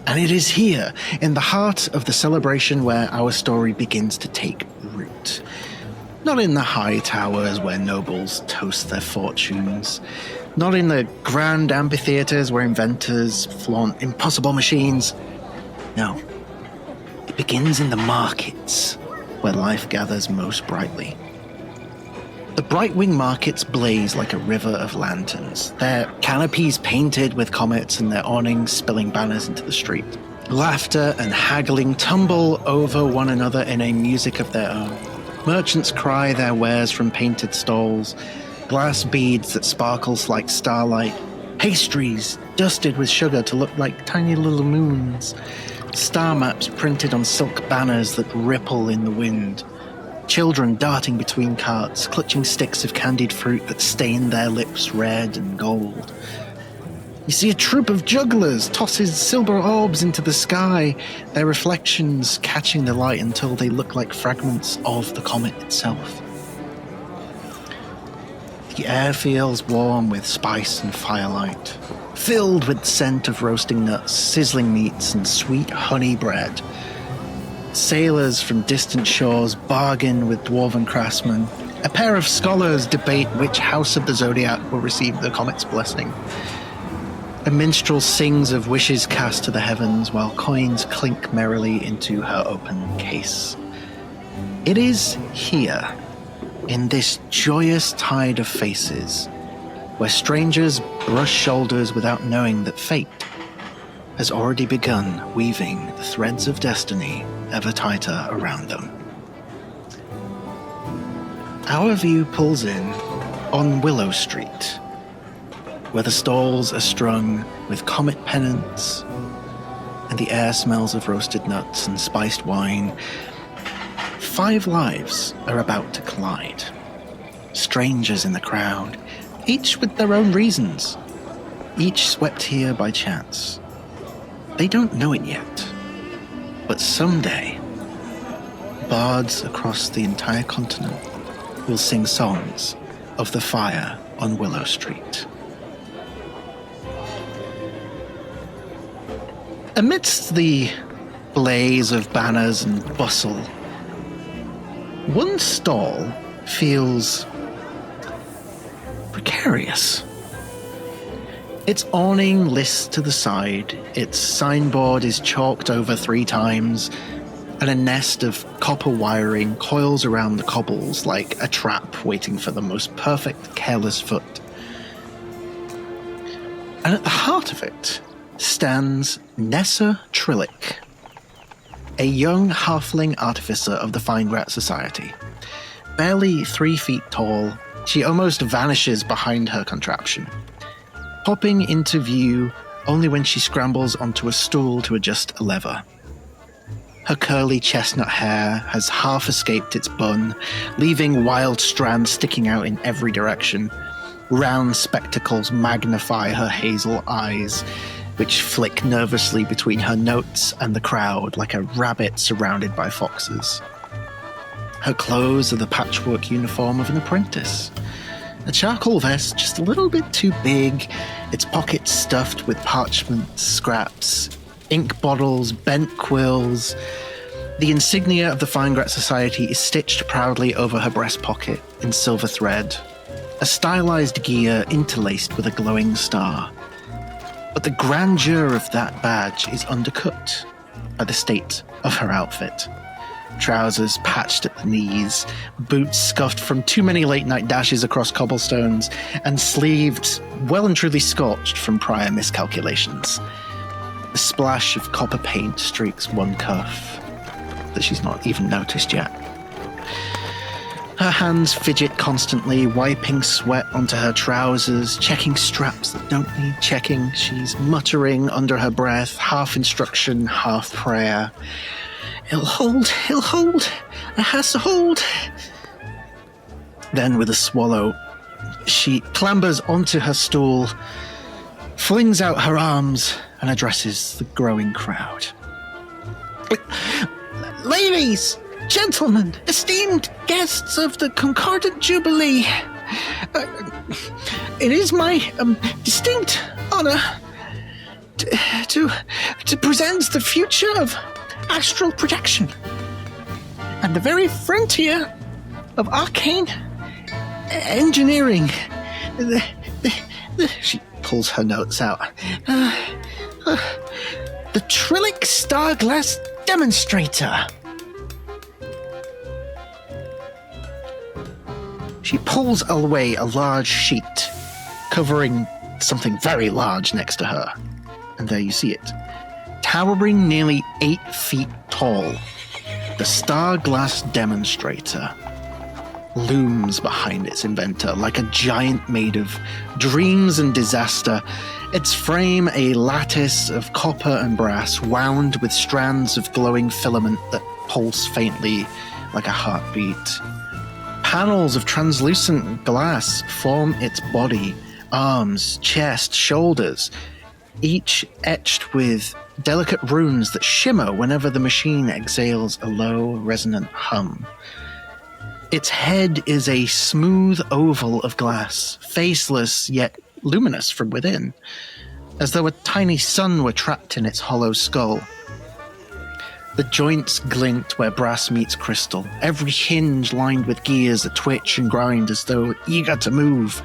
and it is here, in the heart of the celebration, where our story begins to take root. Not in the high towers where nobles toast their fortunes, not in the grand amphitheaters where inventors flaunt impossible machines. No, it begins in the markets, where life gathers most brightly. The Brightwing markets blaze like a river of lanterns, their canopies painted with comets and their awnings spilling banners into the street. Laughter and haggling tumble over one another in a music of their own. Merchants cry their wares from painted stalls, glass beads that sparkles like starlight, pastries dusted with sugar to look like tiny little moons, star maps printed on silk banners that ripple in the wind. Children darting between carts, clutching sticks of candied fruit that stain their lips red and gold. You see a troop of jugglers tosses silver orbs into the sky, their reflections catching the light until they look like fragments of the comet itself. The air feels warm with spice and firelight, filled with the scent of roasting nuts, sizzling meats, and sweet honey bread. Sailors from distant shores bargain with dwarven craftsmen. A pair of scholars debate which house of the zodiac will receive the comet's blessing. A minstrel sings of wishes cast to the heavens while coins clink merrily into her open case. It is here, in this joyous tide of faces, where strangers brush shoulders without knowing that fate has already begun weaving the threads of destiny ever tighter around them. Our view pulls in on Willow Street, where the stalls are strung with comet pennants and the air smells of roasted nuts and spiced wine. 5 lives are about to collide. Strangers in the crowd, each with their own reasons, each swept here by chance. They don't know it yet, but someday, bards across the entire continent will sing songs of the fire on Willow Street. Amidst the blaze of banners and bustle, one stall feels precarious. Its awning lists to the side, its signboard is chalked over 3 times, and a nest of copper wiring coils around the cobbles like a trap waiting for the most perfect careless foot. And at the heart of it stands Nessa Trillick, a young halfling artificer of the Fine Rat Society. Barely 3 feet tall, she almost vanishes behind her contraption. popping into view only when she scrambles onto a stool to adjust a lever. Her curly chestnut hair has half escaped its bun, leaving wild strands sticking out in every direction. Round spectacles magnify her hazel eyes, which flick nervously between her notes and the crowd like a rabbit surrounded by foxes. Her clothes are the patchwork uniform of an apprentice. A charcoal vest just a little bit too big, its pockets stuffed with parchment scraps, ink bottles, bent quills. The insignia of the Finegrat Society is stitched proudly over her breast pocket in silver thread, a stylized gear interlaced with a glowing star. But the grandeur of that badge is undercut by the state of her outfit. Trousers patched at the knees, boots scuffed from too many late-night dashes across cobblestones, and sleeves well and truly scorched from prior miscalculations. A splash of copper paint streaks one cuff that she's not even noticed yet. Her hands fidget constantly, wiping sweat onto her trousers, checking straps that don't need checking. She's muttering under her breath, half instruction, half prayer. He'll hold, it has to hold. Then with a swallow, she clambers onto her stool, flings out her arms, and addresses the growing crowd. Ladies, gentlemen, esteemed guests of the Concordant Jubilee, it is my distinct honor to present the future of astral projection and the very frontier of arcane engineering. She pulls her notes out. The Trillic Starglass Demonstrator. She pulls away a large sheet covering something very large next to her. And there you see it. Towering nearly 8 feet tall, the Starglass Demonstrator looms behind its inventor like a giant made of dreams and disaster, its frame a lattice of copper and brass wound with strands of glowing filament that pulse faintly like a heartbeat. Panels of translucent glass form its body, arms, chest, shoulders, each etched with delicate runes that shimmer whenever the machine exhales a low, resonant hum. Its head is a smooth oval of glass, faceless yet luminous from within, as though a tiny sun were trapped in its hollow skull. The joints glint where brass meets crystal, every hinge lined with gears that twitch and grind as though eager to move.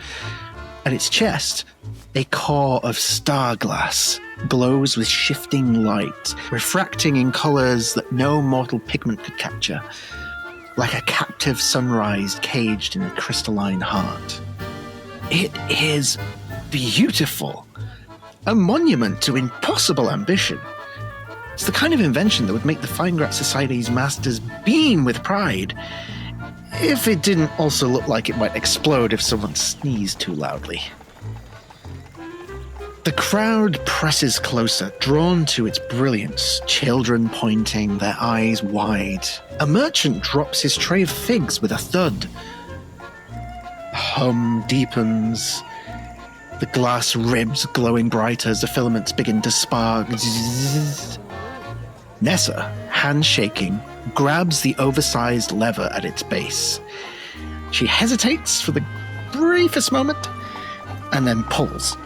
At its chest, a core of star glass glows with shifting light, refracting in colors that no mortal pigment could capture, like a captive sunrise caged in a crystalline heart. It is beautiful, a monument to impossible ambition. It's the kind of invention that would make the Finegrat Society's masters beam with pride, if it didn't also look like it might explode if someone sneezed too loudly. The crowd presses closer, drawn to its brilliance, children pointing, their eyes wide. A merchant drops his tray of figs with a thud. The hum deepens, the glass ribs glowing brighter as the filaments begin to spark. Zzz. Nessa, hand shaking, grabs the oversized lever at its base. She hesitates for the briefest moment, and then pulls.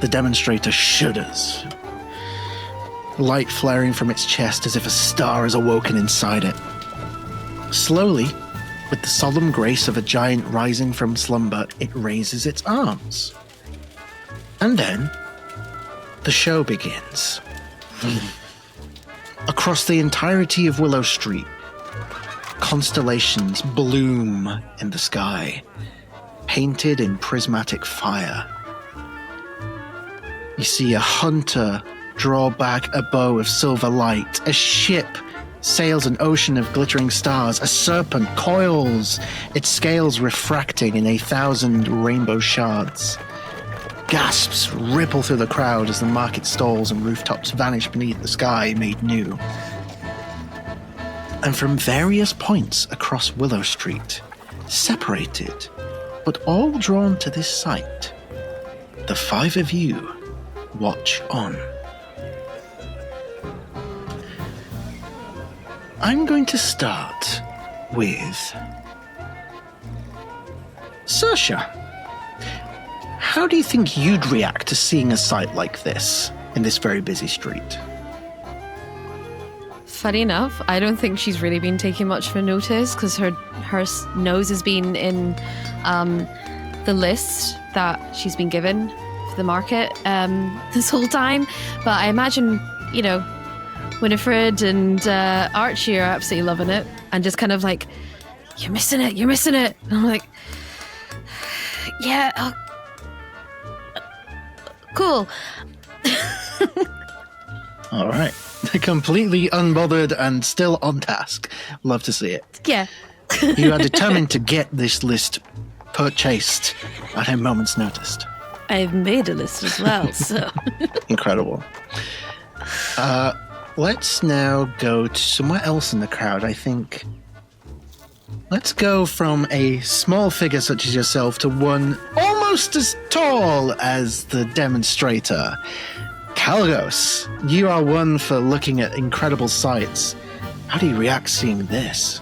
The demonstrator shudders, light flaring from its chest as if a star has awoken inside it. Slowly, with the solemn grace of a giant rising from slumber, it raises its arms. And then, the show begins. Across the entirety of Willow Street, constellations bloom in the sky, painted in prismatic fire. You see a hunter draw back a bow of silver light, a ship sails an ocean of glittering stars, a serpent coils, its scales refracting in 1,000 rainbow shards. Gasps ripple through the crowd as the market stalls and rooftops vanish beneath the sky made new. And from various points across Willow Street, separated, but all drawn to this site, the five of you watch on. I'm going to start with Saoirse. How do you think you'd react to seeing a sight like this in this very busy street? Funny enough, I don't think she's really been taking much of a notice because her nose has been in the list that she's been given for the market this whole time. But I imagine, you know, Winifred and Archie are absolutely loving it and just kind of like, you're missing it. And I'm like, yeah, cool. All right. Completely unbothered and still on task. Love to see it. Yeah. You are determined to get this list purchased at a moment's notice. I've made a list as well, so. Incredible. Let's now go to somewhere else in the crowd, I think. Let's go from a small figure such as yourself to one almost as tall as the demonstrator. Kalgos, you are one for looking at incredible sights. How do you react seeing this?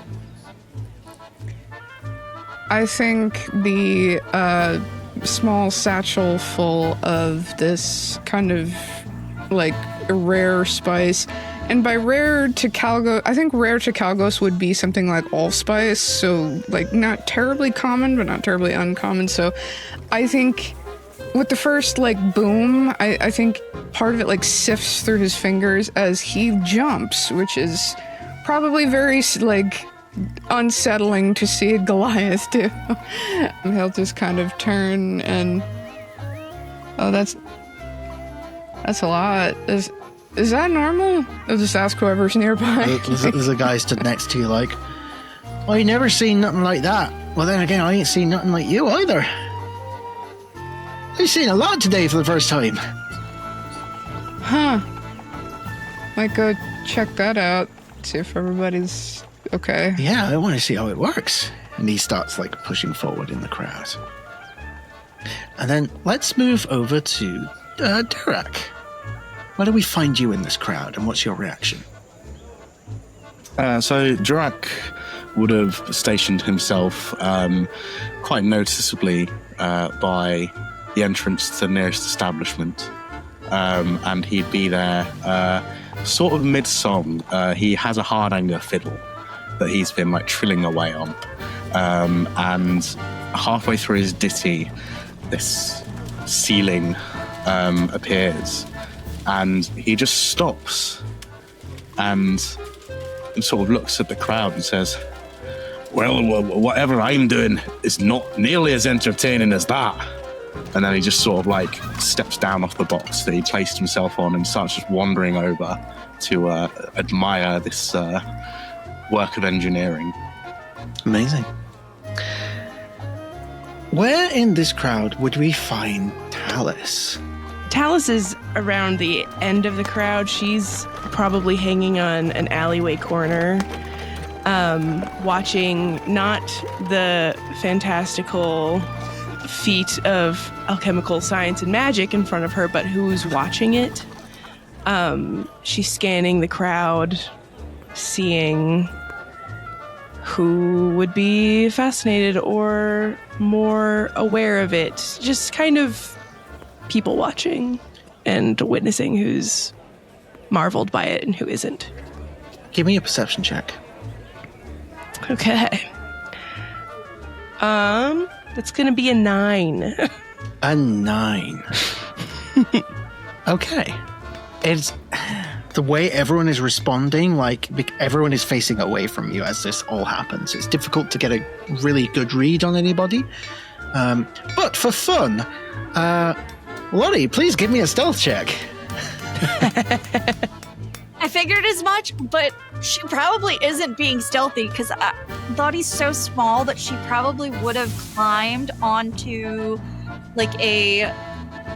I think the small satchel full of this kind of like rare spice, and by rare to Kalgos, I think rare to Kalgos would be something like allspice, so like not terribly common but not terribly uncommon. So I think with the first like boom, I think part of it like sifts through his fingers as he jumps, which is probably very like unsettling to see Goliath do. And he'll just kind of turn and that's a lot. Is that normal? I'll just ask whoever's nearby. There's a guy stood next to you like, I never seen nothing like that. Well then again, I ain't seen nothing like you either. I've seen a lot today for the first time. Huh. Might go check that out, see if everybody's okay. Yeah, I want to see how it works. And he starts like pushing forward in the crowd. And then let's move over to Durak. Where do we find you in this crowd and what's your reaction? So Durak would have stationed himself quite noticeably by the entrance to the nearest establishment. And he'd be there sort of mid-song. He has a Hardanger fiddle that he's been like trilling away on. And halfway through his ditty, this ceiling appears and he just stops and sort of looks at the crowd and says, well, whatever I'm doing is not nearly as entertaining as that. And then he just sort of like steps down off the box that he placed himself on and starts just wandering over to admire this work of engineering. Amazing. Where in this crowd would we find Talus? Talus is around the end of the crowd. She's probably hanging on an alleyway corner, watching not the fantastical feat of alchemical science and magic in front of her, but who's watching it. She's scanning the crowd, seeing who would be fascinated or more aware of it. Just kind of people watching and witnessing who's marveled by it and who isn't. Give me a perception check. Okay. That's gonna be a 9. A 9. Okay. It's the way everyone is responding, like everyone is facing away from you as this all happens. It's difficult to get a really good read on anybody. But for fun, Lottie, please give me a stealth check. I figured as much, but she probably isn't being stealthy because Lottie's so small that she probably would have climbed onto like a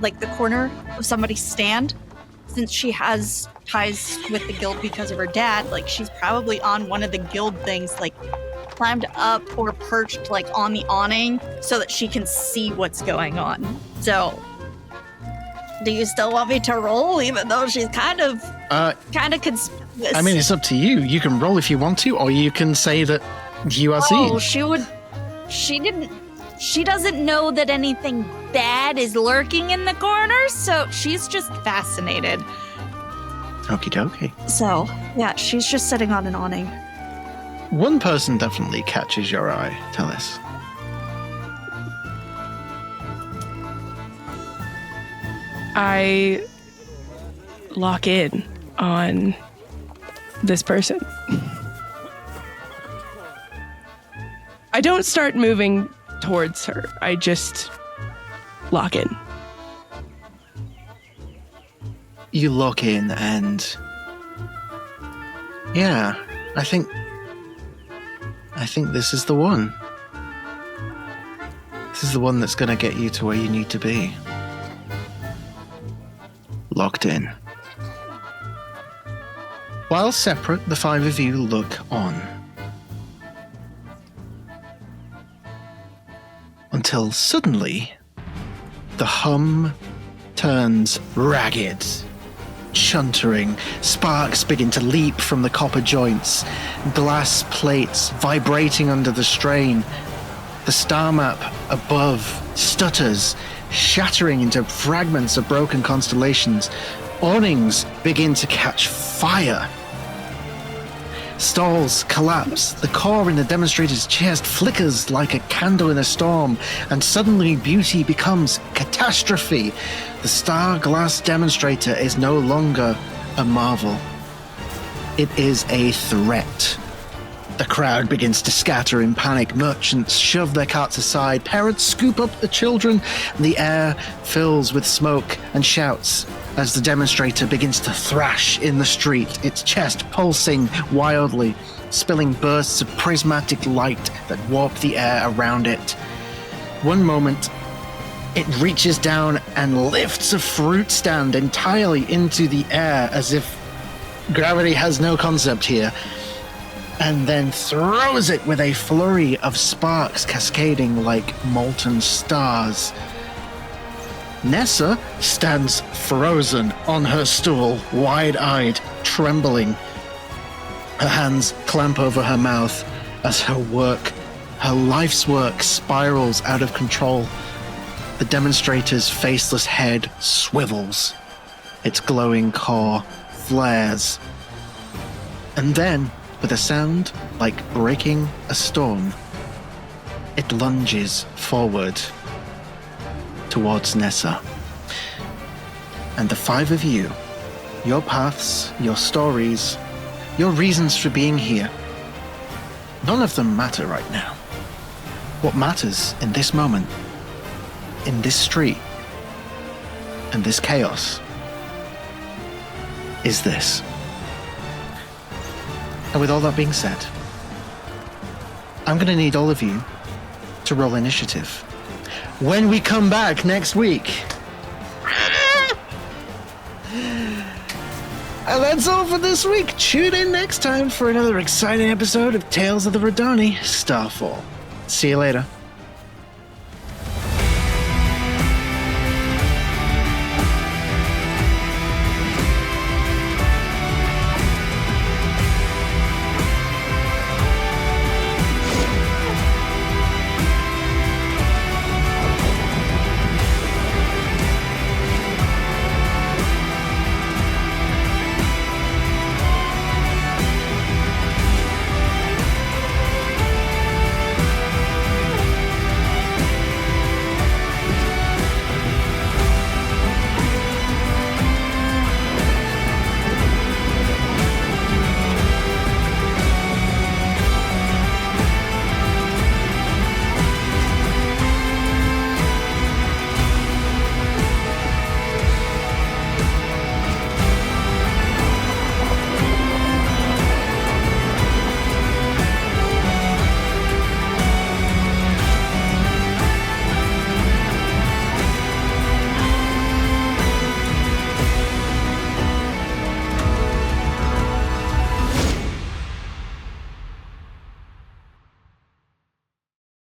like the corner of somebody's stand. Since she has ties with the guild because of her dad, like she's probably on one of the guild things, like climbed up or perched like on the awning so that she can see what's going on. So, do you still want me to roll, even though she's kind of conspicuous? I mean, it's up to you. You can roll if you want to, or you can say that you are Oh, seen. She doesn't know that anything bad is lurking in the corner, so she's just fascinated. Okie dokie. So, yeah, she's just sitting on an awning. One person definitely catches your eye, Telis. I lock in on this person. I don't start moving towards her. I just lock in. You lock in and... Yeah, I think this is the one. This is the one that's going to get you to where you need to be. Locked in. While separate, the five of you look on. Until suddenly, the hum turns ragged. Chuntering, sparks begin to leap from the copper joints, glass plates vibrating under the strain. The star map above stutters, shattering into fragments of broken constellations. Awnings begin to catch fire. Stalls collapse. The core in the demonstrator's chest flickers like a candle in a storm, and suddenly beauty becomes catastrophe. The star glass demonstrator is no longer a marvel. It is a threat. The crowd begins to scatter in panic. Merchants shove their carts aside. Parents scoop up the children. The air fills with smoke and shouts as the demonstrator begins to thrash in the street, its chest pulsing wildly, spilling bursts of prismatic light that warp the air around it. One moment, it reaches down and lifts a fruit stand entirely into the air as if gravity has no concept here, and then throws it with a flurry of sparks cascading like molten stars. Nessa stands frozen on her stool, wide-eyed, trembling. Her hands clamp over her mouth as her life's work, spirals out of control. The demonstrator's faceless head swivels. Its glowing core flares. And then, with a sound like breaking a storm, it lunges forward towards Nessa. And the five of you, your paths, your stories, your reasons for being here, none of them matter right now. What matters in this moment, in this street, and this chaos, is this. And with all that being said, I'm going to need all of you to roll initiative. When we come back next week. And that's all for this week. Tune in next time for another exciting episode of Tales of the Rhódani Starfall. See you later.